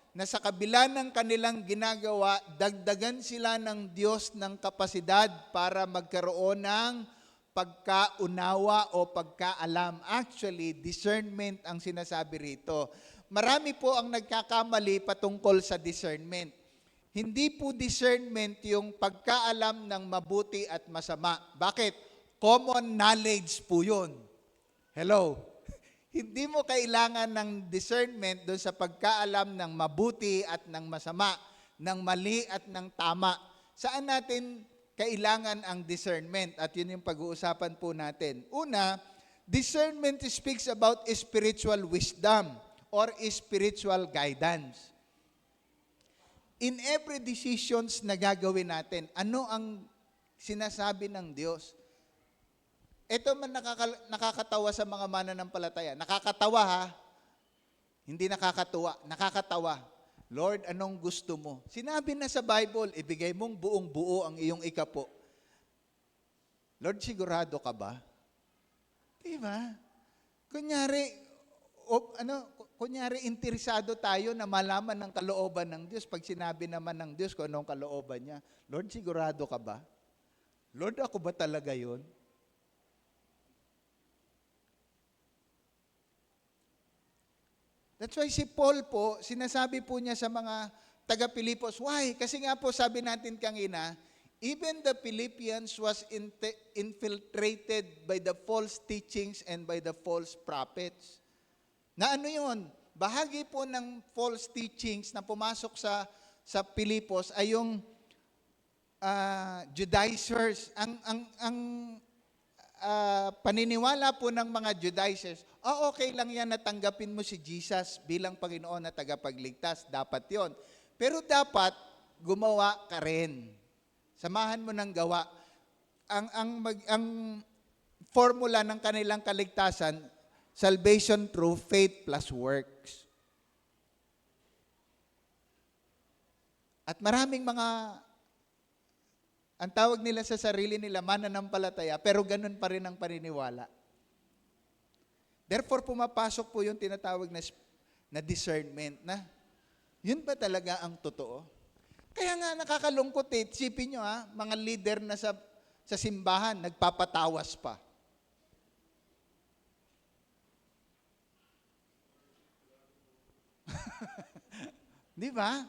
Speaker 2: na sa kabila ng kanilang ginagawa, dagdagan sila ng Diyos ng kapasidad para magkaroon ng pagkaunawa o pagkaalam. Actually, discernment ang sinasabi rito. Marami po ang nagkakamali patungkol sa discernment. Hindi po discernment yung pagkaalam ng mabuti at masama. Bakit? Common knowledge po yun. Hello? Hindi mo kailangan ng discernment doon sa pagkaalam ng mabuti at ng masama, ng mali at ng tama. Saan natin kailangan ang discernment? At yun yung pag-uusapan po natin. Una, discernment speaks about spiritual wisdom or spiritual guidance. In every decisions na gagawin natin, ano ang sinasabi ng Diyos? Ito man nakakatawa sa mga mananampalataya. Nakakatawa ha? Hindi nakakatuwa. Nakakatawa. Lord, anong gusto mo? Sinabi na sa Bible, ibigay mong buong buo ang iyong ikapo. Lord, sigurado ka ba? Diba? Kunyari interesado tayo na malaman ng kalooban ng Diyos. Pag sinabi naman ng Diyos kung anong kalooban niya, Lord, sigurado ka ba? Lord, ako ba talaga yun? That's why si Paul po, sinasabi po niya sa mga taga-Pilipos, why? Kasi nga po sabi natin kanina, even the Philippians was infiltrated by the false teachings and by the false prophets. Na ano yun? Bahagi po ng false teachings na pumasok sa Pilipos ay yung Judaizers. Ang paniniwala po ng mga Judaizers, okay lang yan na tanggapin mo si Jesus bilang Panginoon na tagapagligtas. Dapat yon. Pero dapat gumawa ka rin. Samahan mo ng gawa. Ang formula ng kanilang kaligtasan, salvation through faith plus works. At maraming ang tawag nila sa sarili nila, mananampalataya, pero ganun pa rin ang paniniwala. Therefore, pumapasok po yung tinatawag na discernment na yun ba talaga ang totoo? Kaya nga nakakalungkot isipin nyo mga leader na sa simbahan, nagpapatawas pa. Di ba?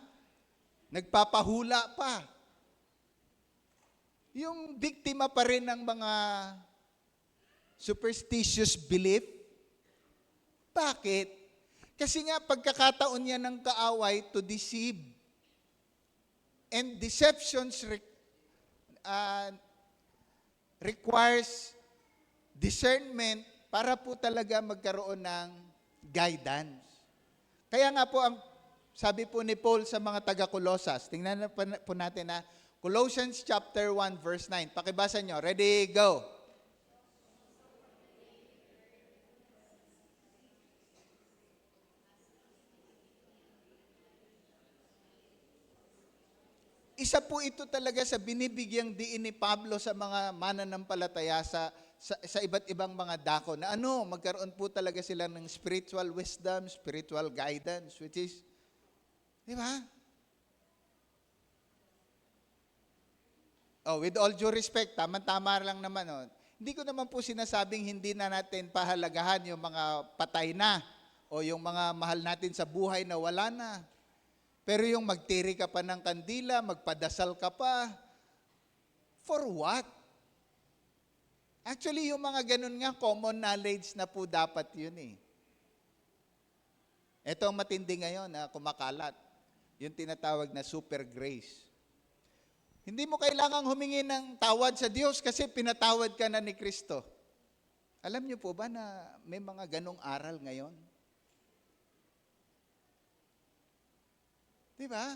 Speaker 2: Nagpapahula pa. Yung biktima pa rin ng mga superstitious belief. Bakit? Kasi nga pagkakataon niya ng kaaway to deceive. And deceptions requires discernment para po talaga magkaroon ng guidance. Kaya nga po, sabi po ni Paul sa mga taga-Colosas, tingnan po natin na Colossians chapter 1 verse 9. Pakibasa nyo. Ready, go. Isa po ito talaga sa binibigyang diin ni Pablo sa mga mananampalataya sa iba't ibang mga dako na magkaroon po talaga sila ng spiritual wisdom, spiritual guidance, which is, di ba? With all due respect, tama lang naman. Hindi ko naman po sinasabing hindi na natin pahalagahan yung mga patay na o yung mga mahal natin sa buhay na wala na. Pero yung magtiri ka pa ng kandila, magpadasal ka pa, for what? Actually, yung mga ganun nga, common knowledge na po dapat yun eh. Ito ang matindi ngayon na kumakalat. Yung tinatawag na super grace. Hindi mo kailangang humingi ng tawad sa Diyos kasi pinatawad ka na ni Kristo. Alam niyo po ba na may mga ganong aral ngayon? Di ba?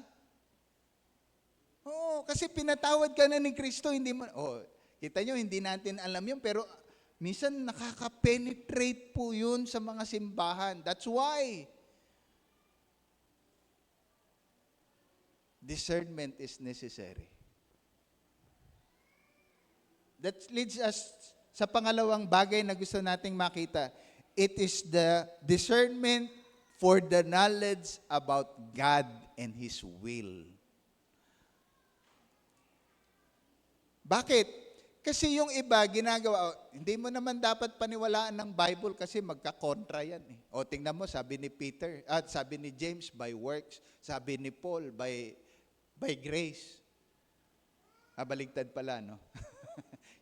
Speaker 2: Oo, kasi pinatawad ka na ni Kristo, hindi mo, kita nyo, hindi natin alam yun, pero minsan nakaka-penetrate po yun sa mga simbahan. That's why discernment is necessary. That leads us sa pangalawang bagay na gusto nating makita. It is the discernment for the knowledge about God and His will. Bakit? Kasi yung iba ginagawa, hindi mo naman dapat paniwalaan ng Bible kasi magkakontra yan eh. O tingnan mo, sabi ni Peter, sabi ni James, by works. Sabi ni Paul, by grace. Baligtad pala, no?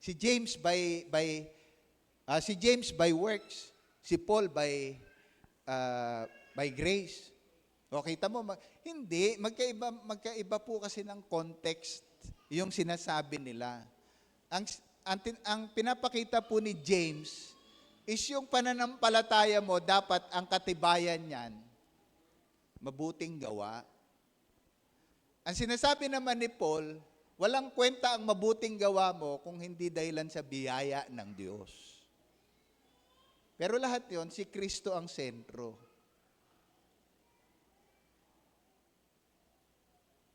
Speaker 2: Si James by works. Si Paul by grace. O kita mo, hindi, magkaiba po kasi ng context yung sinasabi nila. Ang pinapakita po ni James is yung pananampalataya mo, dapat ang katibayan niyan, mabuting gawa. Ang sinasabi naman ni Paul, walang kwenta ang mabuting gawa mo kung hindi dahilan sa biyaya ng Diyos. Pero lahat yon si Kristo ang sentro.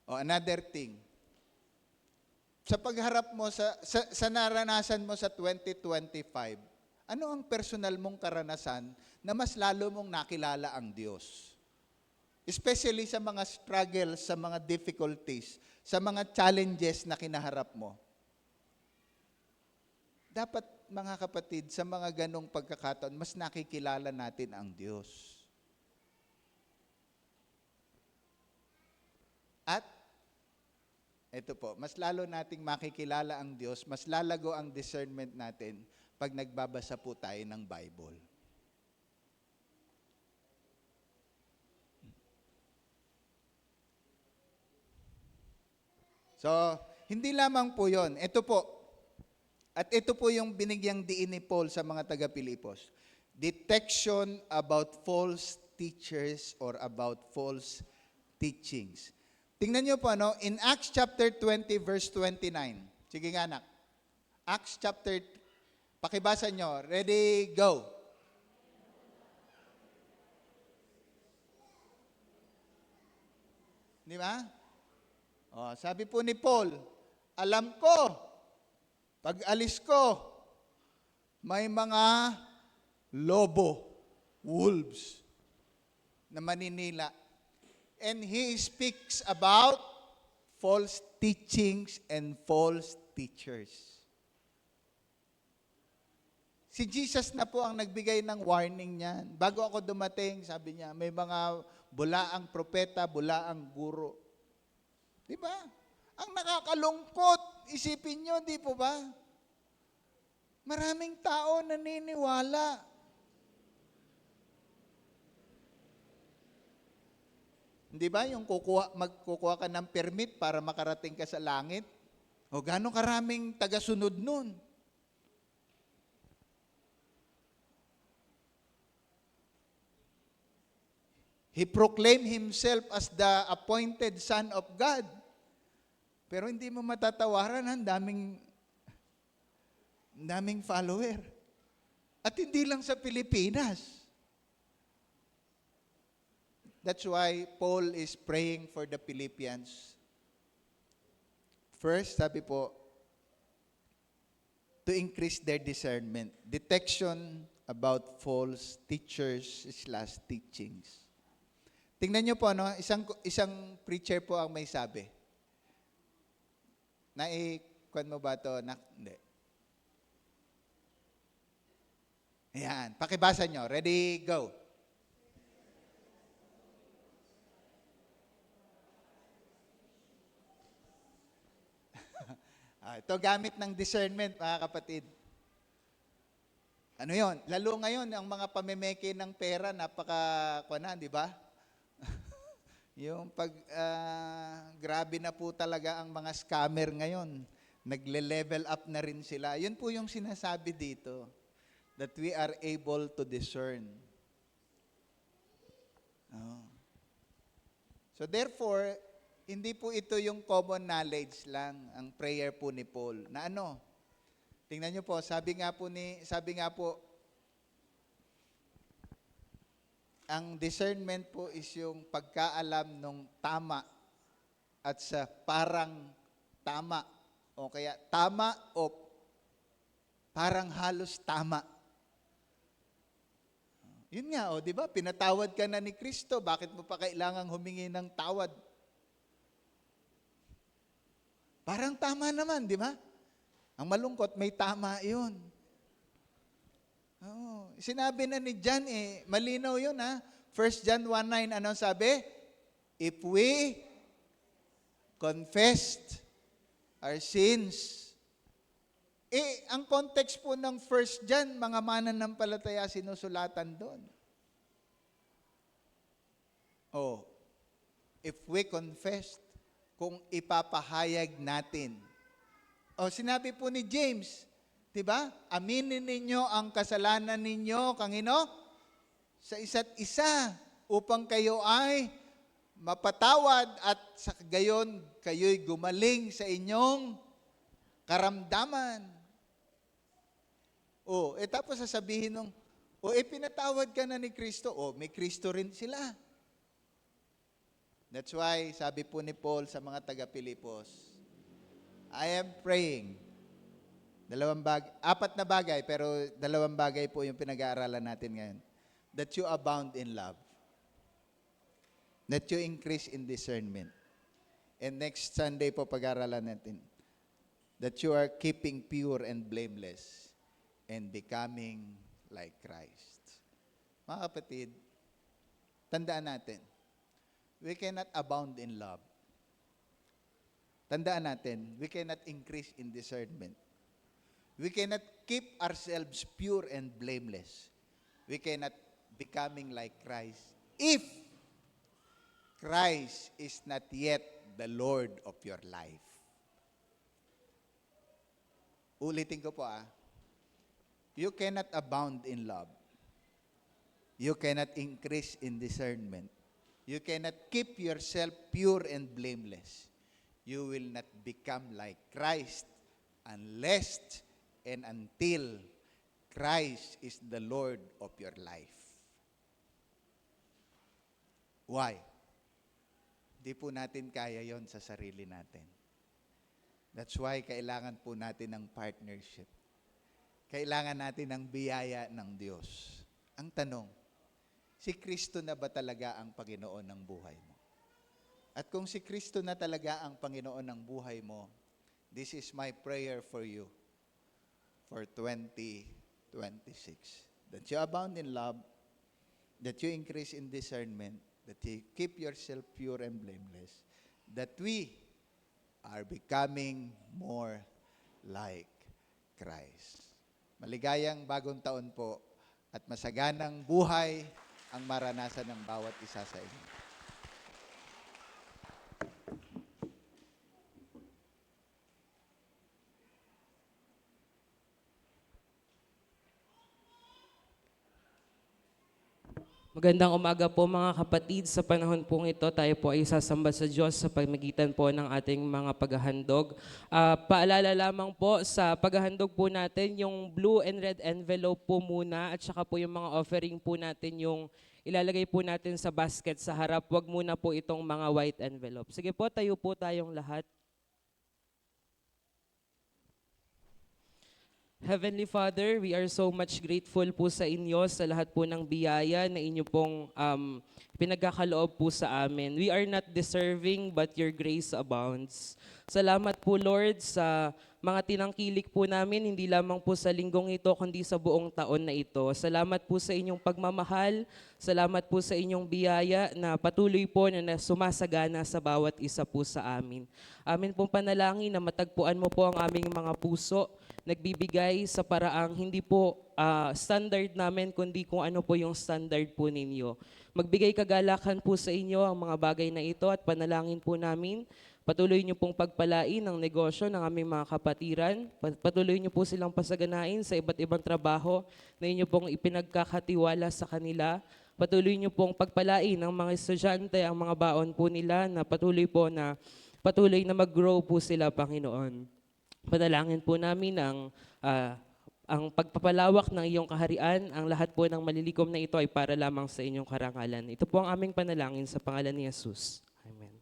Speaker 2: Another thing. Sa pagharap mo, sa naranasan mo sa 2025, ano ang personal mong karanasan na mas lalo mong nakilala ang Diyos? Especially sa mga struggles, sa mga difficulties, sa mga challenges na kinaharap mo. Dapat, mga kapatid, sa mga ganong pagkakataon, mas nakikilala natin ang Diyos. At, ito po, mas lalo nating makikilala ang Diyos, mas lalago ang discernment natin pag nagbabasa po tayo ng Bible. So, hindi lamang po yon. Ito po, at ito po yung binigyang diin ni Paul sa mga taga-Pilipos. Detection about false teachers or about false teachings. Tingnan niyo po, in Acts chapter 20, verse 29. Sige nga, anak. Acts chapter, pakibasa nyo. Ready, go. Di ba? Sabi po ni Paul, alam ko, pag alis ko, may mga lobo, wolves, na maninila. And he speaks about false teachings and false teachers. Si Jesus na po ang nagbigay ng warning niyan. Bago ako dumating, sabi niya, may mga bulaang propeta, bulaang guro. Di ba? Ang nakakalungkot, isipin niyo, di po ba? Maraming tao naniniwala. Di ba? Yung magkukuha ka ng permit para makarating ka sa langit. O gano'ng karaming tagasunod nun? He proclaimed himself as the appointed Son of God. Pero hindi mo matatawaran, ang daming follower. At hindi lang sa Pilipinas. That's why Paul is praying for the Philippians. First, sabi po, to increase their discernment. Detection about false teachers/teachings. Tingnan niyo po, no? Isang preacher po ang may sabi. Naikuan mo ba ito? Hindi. Ayan, pakibasa nyo. Ready, go. Ito gamit ng discernment, mga kapatid. Ano yon? Lalo ngayon, ang mga pamemeke ng pera, napaka-kuanan, di ba? Yung grabe na po talaga ang mga scammer ngayon. Nagle-level up na rin sila. Yun po yung sinasabi dito, that we are able to discern. So therefore, hindi po ito yung common knowledge lang, ang prayer po ni Paul. Na ano? Tingnan niyo po, sabi nga po, ang discernment po is yung pagkaalam ng tama at sa parang tama. O kaya tama o parang halos tama. Yun nga, di ba? Pinatawad ka na ni Kristo. Bakit mo pa kailangang humingi ng tawad? Parang tama naman, di ba? Ang malungkot, may tama yun. Sinabi na ni John, malinaw yun, ha? 1 John 1:9, anong sabi? If we confessed our sins, ang context po ng 1 John, mga mananampalataya sinusulatan doon. If we confessed, kung ipapahayag natin. Sinabi po ni James, diba? Aminin ninyo ang kasalanan ninyo, kangino? Sa isa't isa, upang kayo ay mapatawad at sa gayon, kayo'y gumaling sa inyong karamdaman. Tapos sasabihin nung, pinatawad ka na ni Kristo. May Kristo rin sila. That's why, sabi po ni Paul sa mga taga-Pilipos, I am praying. Apat na bagay, pero 2 bagay po yung pinag-aaralan natin ngayon. That you abound in love. That you increase in discernment. And next Sunday po pag-aaralan natin. That you are keeping pure and blameless and becoming like Christ. Mga kapatid, tandaan natin, we cannot abound in love. Tandaan natin, we cannot increase in discernment. We cannot keep ourselves pure and blameless. We cannot becoming like Christ if Christ is not yet the Lord of your life. Ulitin ko po You cannot abound in love. You cannot increase in discernment. You cannot keep yourself pure and blameless. You will not become like Christ unless and until Christ is the Lord of your life. Why? Hindi po natin kaya yon sa sarili natin. That's why kailangan po natin ng partnership. Kailangan natin ng biyaya ng Diyos. Ang tanong, si Kristo na ba talaga ang Panginoon ng buhay mo? At kung si Kristo na talaga ang Panginoon ng buhay mo, this is my prayer for you for 2026. That you abound in love, that you increase in discernment, that you keep yourself pure and blameless, that we are becoming more like Christ. Maligayang bagong taon po at masaganang buhay ang maranasan ng bawat isa sa inyo.
Speaker 3: Magandang umaga po mga kapatid. Sa panahon pong ito, tayo po ay sasamba sa Diyos sa pamagitan po ng ating mga paghahandog. Paalala lamang po sa paghahandog po natin, yung blue and red envelope po muna at saka po yung mga offering po natin yung ilalagay po natin sa basket sa harap. Huwag muna po itong mga white envelope. Sige po, tayo po tayong lahat. Heavenly Father, we are so much grateful po sa inyo sa lahat po ng biyaya na inyo pong pinagkakaloob po sa amin. We are not deserving but your grace abounds. Salamat po Lord sa mga tinangkilik po namin, hindi lamang po sa linggong ito, kundi sa buong taon na ito. Salamat po sa inyong pagmamahal, salamat po sa inyong biyaya na patuloy po na sumasagana sa bawat isa po sa amin. Amin pong panalangin na matagpuan mo po ang aming mga puso, nagbibigay sa paraang hindi po standard namin, kundi kung ano po yung standard po ninyo. Magbigay kagalakan po sa inyo ang mga bagay na ito at panalangin po namin. Patuloy niyo pong pagpalain ang negosyo ng aming mga kapatiran. Patuloy niyo po silang pasaganain sa iba't ibang trabaho na inyo pong ipinagkakatiwala sa kanila. Patuloy niyo pong pagpalain ang mga estudyante, ang mga baon po nila na patuloy na mag-grow po sila, Panginoon. Panalangin po namin ang pagpapalawak ng iyong kaharian, ang lahat po ng malilikom na ito ay para lamang sa inyong karangalan. Ito po ang aming panalangin sa pangalan ni Jesus. Amen.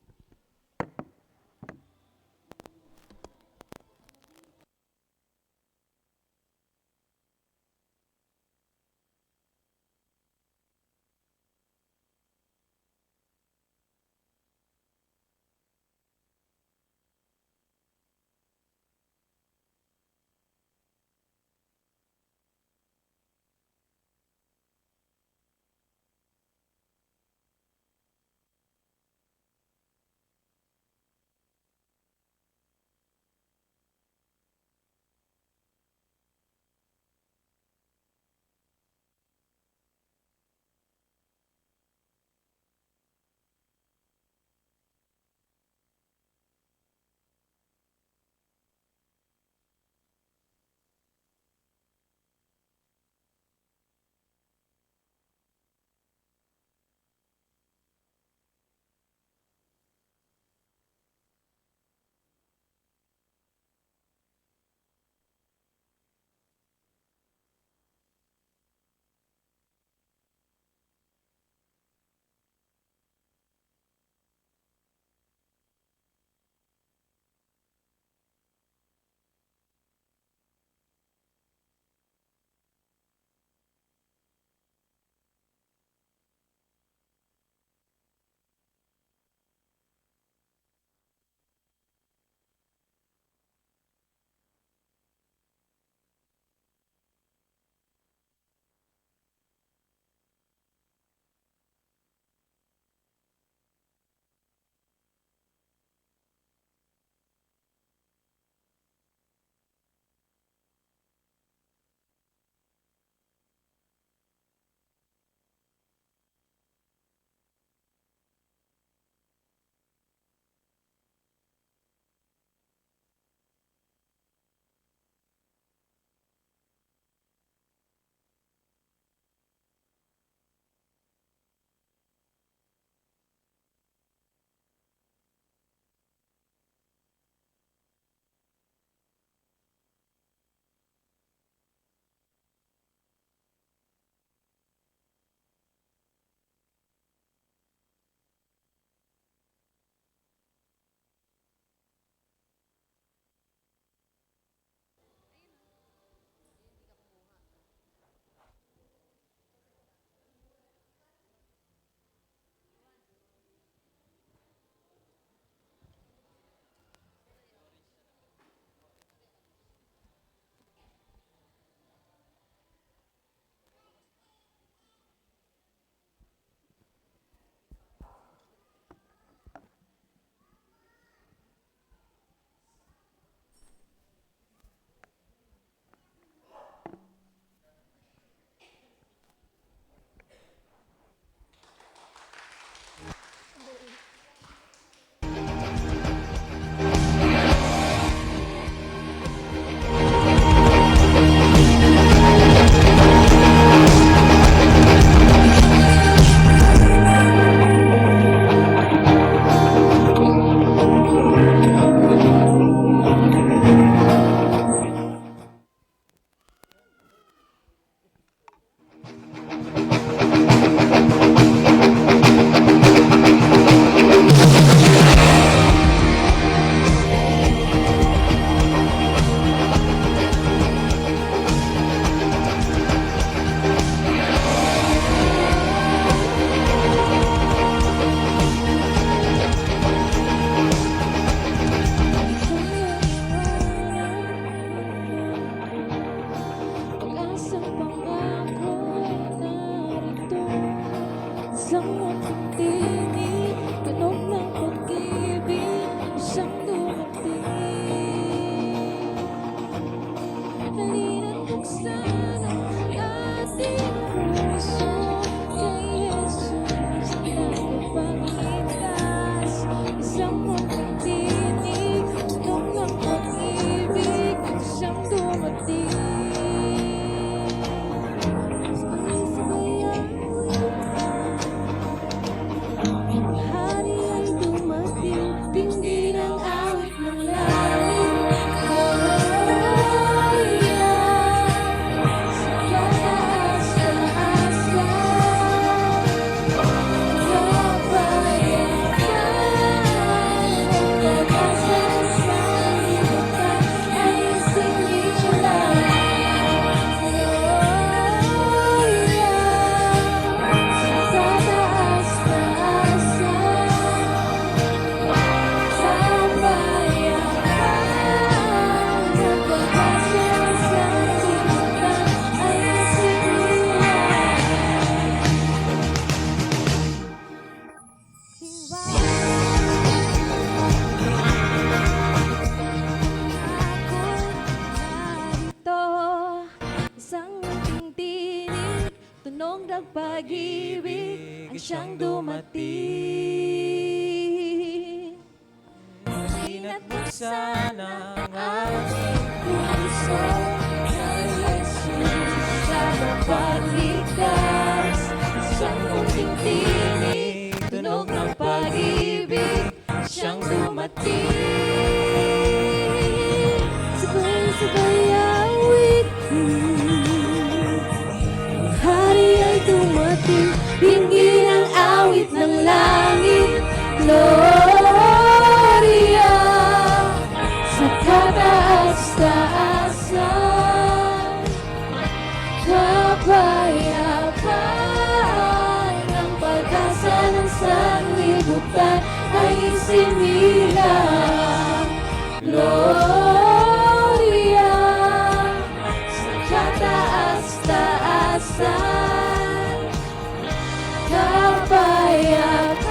Speaker 3: pag-asa ng aking
Speaker 1: puso kay Jesus sa kapagligtas. Siyang munting tinig, tunog ng pag-ibig, siyang dumating. Sabay-sabay awitin, ang hari ay dumating, dinggin ang awit ng langit. Gloria sa kataas-taasan, kapayapaan, ang pag-asa ng sanlibutan ay isinilang. Gloria sa kataas-taasan, kapayapaan,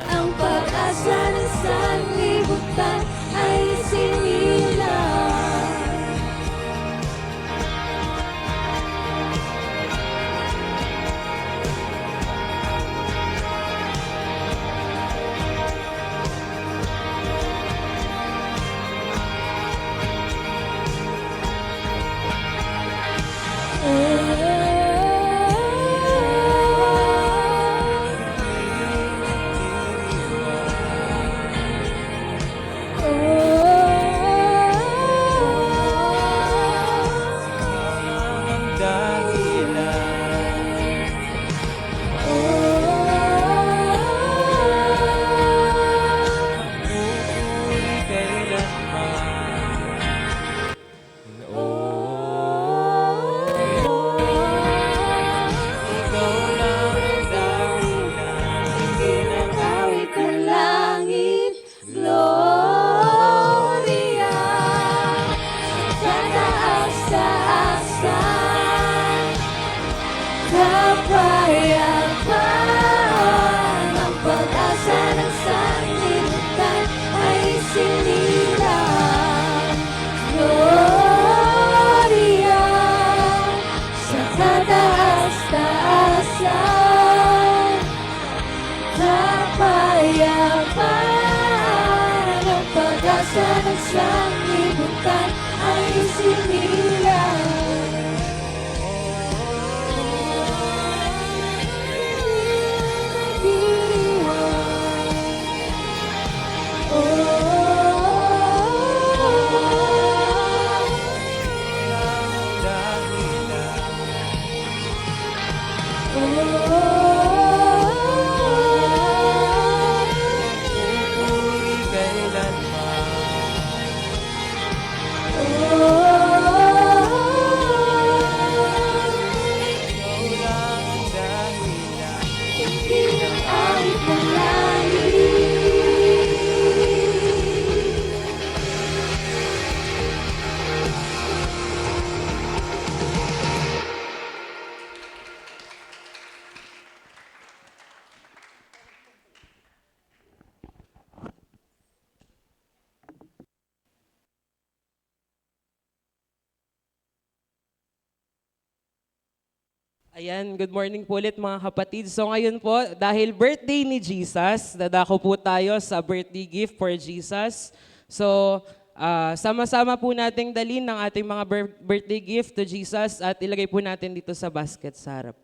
Speaker 1: ang pag-asa ng sanlibutan ay isinilang. Kapayapaan, ang pag-asa ng sanlibutan ay isinilang. Gloria sa kataas-taasan, kapayapaan, ang pag-asa ng sanlibutan ay isinilang.
Speaker 3: Ayan, good morning po ulit mga kapatid. So ngayon po, dahil birthday ni Jesus, dadako po tayo sa birthday gift for Jesus. So, sama-sama po nating dalhin ng ating mga birthday gift to Jesus at ilagay po natin dito sa basket sa harap.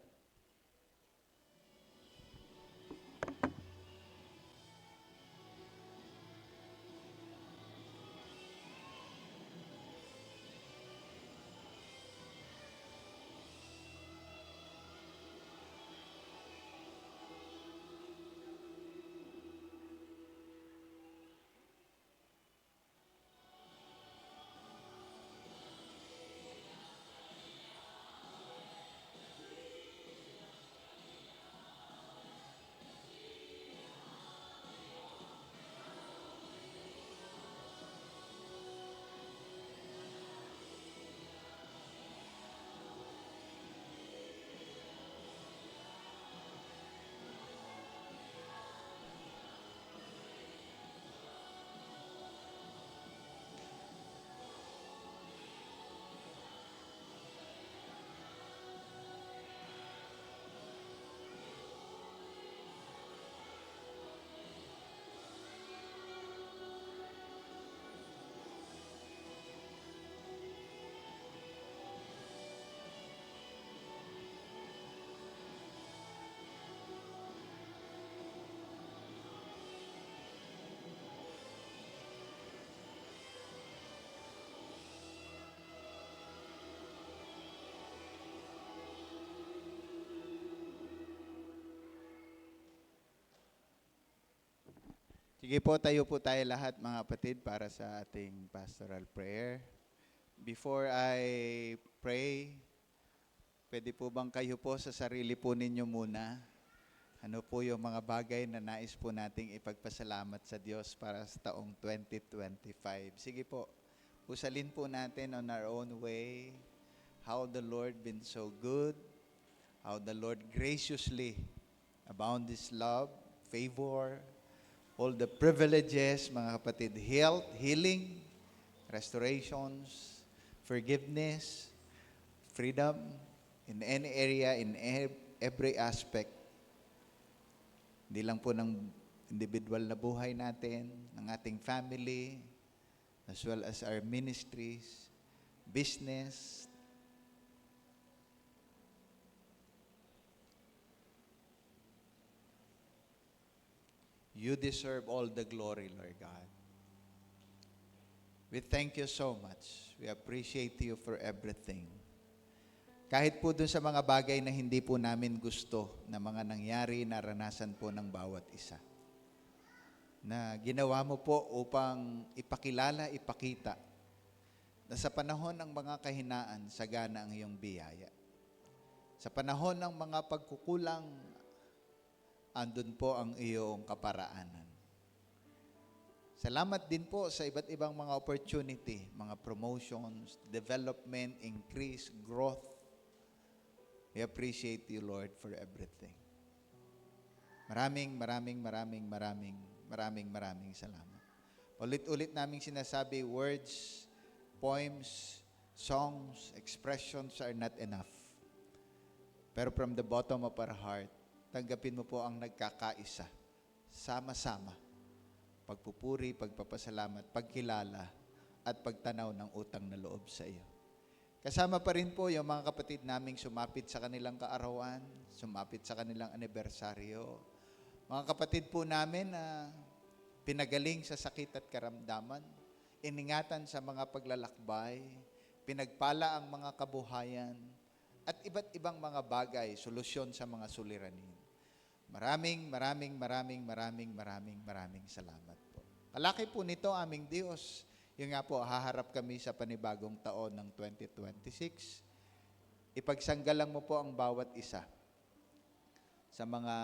Speaker 2: Sige po, tayo po tayo lahat mga kapatid para sa ating pastoral prayer. Before I pray, pwede po bang kayo po sa sarili po ninyo muna? Ano po yung mga bagay na nais po nating ipagpasalamat sa Diyos para sa taong 2025? Sige po, usalin po natin on our own way how the Lord been so good, how the Lord graciously abound His love, favor, all the privileges, mga kapatid, health, healing, restorations, forgiveness, freedom, in any area, in every aspect. Hindi lang po ng individual na buhay natin, ng ating family, as well as our ministries, business. You deserve all the glory, Lord God. We thank you so much. We appreciate you for everything. Kahit po dun sa mga bagay na hindi po namin gusto na mga nangyari, naranasan po ng bawat isa. Na ginawa mo po upang ipakilala, ipakita na sa panahon ng mga kahinaan, sagana ang iyong biyaya. Sa panahon ng mga pagkukulang, andun po ang iyong kaparaanan. Salamat din po sa iba't ibang mga opportunity, mga promotions, development, increase, growth. We appreciate you, Lord, for everything. Maraming salamat. Ulit-ulit naming sinasabi, words, poems, songs, expressions are not enough. Pero from the bottom of our heart, tanggapin mo po ang nagkakaisa. Sama-sama. Pagpupuri, pagpapasalamat, pagkilala, at pagtanaw ng utang na loob sa iyo. Kasama pa rin po yung mga kapatid naming sumapit sa kanilang kaarawan, sumapit sa kanilang anibersaryo. Mga kapatid po namin na pinagaling sa sakit at karamdaman, iningatan sa mga paglalakbay, pinagpala ang mga kabuhayan, at iba't ibang mga bagay, solusyon sa mga suliranin. Maraming salamat po. Kalaki po nito aming Diyos. Yung nga po, haharap kami sa panibagong taon ng 2026. Ipagsanggalang mo po ang bawat isa sa mga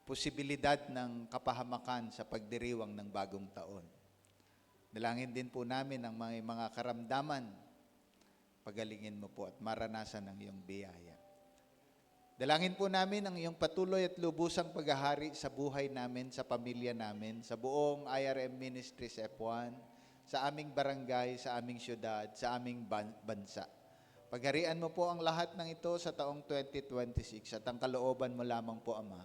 Speaker 2: posibilidad ng kapahamakan sa pagdiriwang ng bagong taon. Dalangin din po namin ang mga karamdaman. Pagalingin mo po at maranasan ang iyong biyaya. Dalangin po namin ang iyong patuloy at lubusang paghahari sa buhay namin, sa pamilya namin, sa buong IRM Ministries F1, sa aming barangay, sa aming syudad, sa aming bansa. Pagharian mo po ang lahat ng ito sa taong 2026 at ang kalooban mo lamang po, Ama,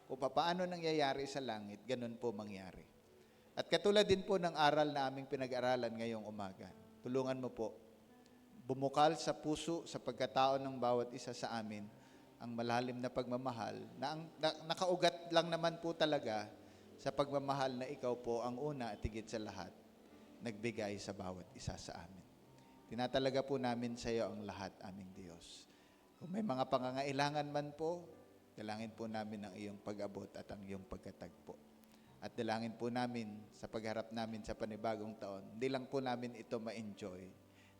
Speaker 2: kung paano nangyayari sa langit, ganun po mangyari. At katulad din po ng aral na aming pinag-aralan ngayong umaga, tulungan mo po, bumukal sa puso, sa pagkatao ng bawat isa sa amin, ang malalim na pagmamahal na nakaugat lang naman po talaga sa pagmamahal na ikaw po ang una at higit sa lahat nagbigay sa bawat isa sa amin. Tinatalaga po namin sa iyo ang lahat, aming Diyos. Kung may mga pangangailangan man po, dalangin po namin ang iyong pag-abot at ang iyong pagkatagpo. At dalangin po namin sa pagharap namin sa panibagong taon, hindi lang po namin ito ma-enjoy,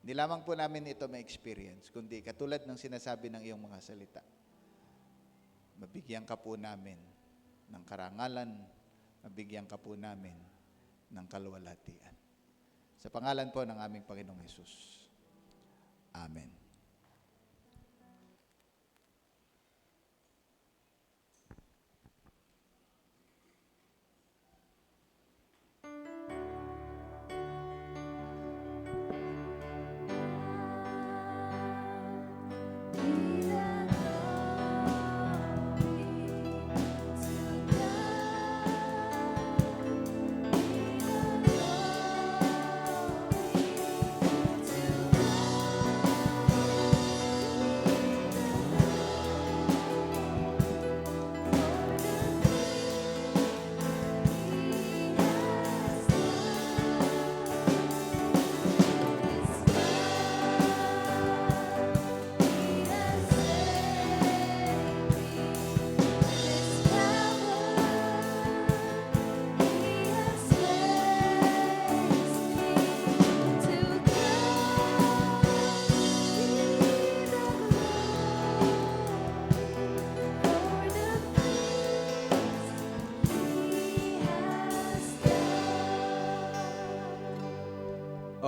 Speaker 2: hindi lamang po namin ito ma-experience, kundi katulad ng sinasabi ng iyong mga salita, mabigyan ka po namin ng karangalan, mabigyan ka po namin ng kaluwalhatian. Sa pangalan po ng aming Panginoong Hesus. Amen.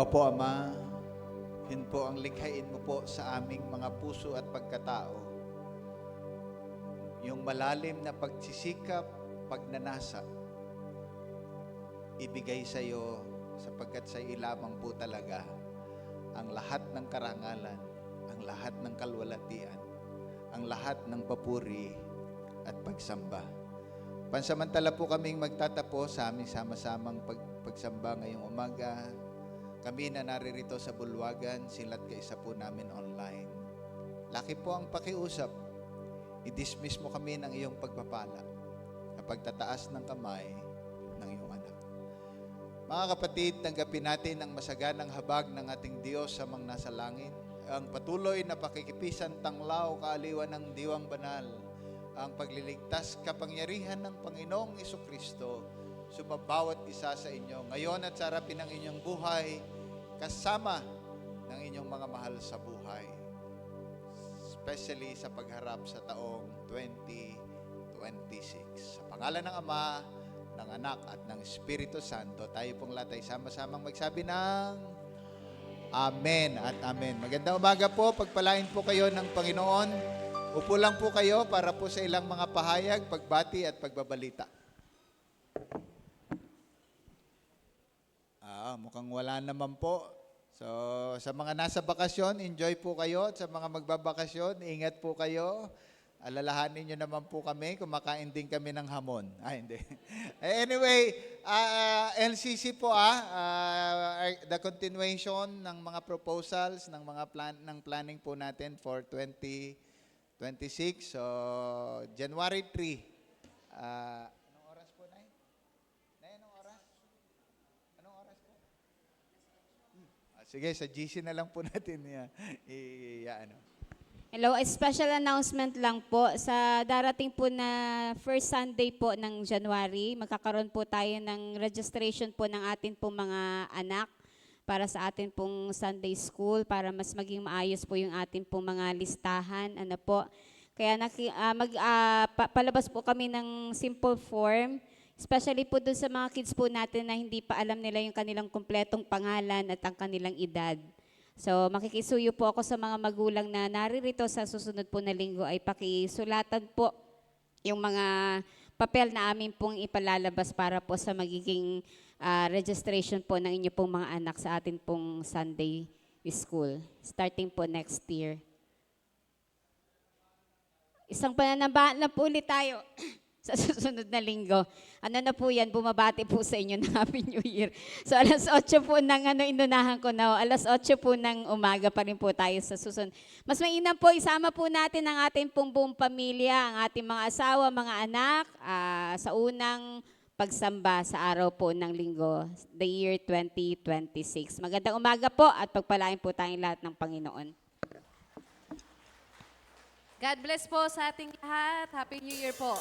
Speaker 2: Opo, Ama, yun po ang likhain mo po sa aming mga puso at pagkatao. Yung malalim na pagsisikap, pagnanasa, ibigay sa iyo sapagkat sa iyo lamang po talaga ang lahat ng karangalan, ang lahat ng kalwalatian, ang lahat ng papuri at pagsamba. Pansamantala po kaming magtatapos sa aming sama-samang pagsamba ngayong umaga. Kami na naririto sa Bulwagan, sila't kaisa po namin online. Laki po ang pakiusap. I-dismiss mo kami ng iyong pagpapala sa pagtataas ng kamay ng iyong anak. Mga kapatid, tanggapin natin ang masaganang habag ng ating Diyos sa mga nasa langit. Ang patuloy na pakikipisan tanglaw kaaliwan ng Diwang Banal. Ang pagliligtas kapangyarihan ng Panginoong Jesucristo sumabawat isa sa inyo ngayon at sa harapin ng inyong buhay kasama ng inyong mga mahal sa buhay. Especially sa pagharap sa taong 2026. Sa pangalan ng Ama, ng Anak at ng Espiritu Santo, tayo pong lahat ay sama-samang magsabi ng Amen at Amen. Magandang umaga po, pagpalain po kayo ng Panginoon. Upo lang po kayo para po sa ilang mga pahayag, pagbati at pagbabalita. Mukhang wala naman po. So, sa mga nasa bakasyon, enjoy po kayo. At sa mga magbabakasyon, ingat po kayo. Alalahanin nyo naman po kami, kumakain din kami ng hamon. Hindi. Anyway, LCC po the continuation ng mga proposals, ng mga planning po natin for 2026. So, January 3. Anong oras po, Nay? Nay, anong oras? Anong oras po? Sige, sa GC na lang po natin ano.
Speaker 4: Hello, a special announcement lang po. Sa darating po na first Sunday po ng January, magkakaroon po tayo ng registration po ng atin pong mga anak para sa atin pong Sunday school para mas maging maayos po yung atin pong mga listahan. Ano po? Kaya palabas po kami ng simple form, especially po dun sa mga kids po natin na hindi pa alam nila yung kanilang kumpletong pangalan at ang kanilang edad. So makikisuyo po ako sa mga magulang na naririto sa susunod po na linggo ay pakisulatan po yung mga papel na amin pong ipalalabas para po sa magiging registration po ng inyo pong mga anak sa atin pong Sunday school, starting po next year. Isang pananambahan na po ulit tayo sa susunod na linggo. Ano na po yan, bumabati po sa inyo ng Happy New Year. So alas 8 po ng inunahan ko na, alas 8 po ng umaga pa rin po tayo sa susunod. Mas mainam po, isama po natin ang ating pong buong pamilya, ang ating mga asawa, mga anak, sa unang pagsamba sa araw po ng linggo, the year 2026. Magandang umaga po at pagpalain po tayong lahat ng Panginoon.
Speaker 1: God bless po sa ating lahat. Happy New Year po.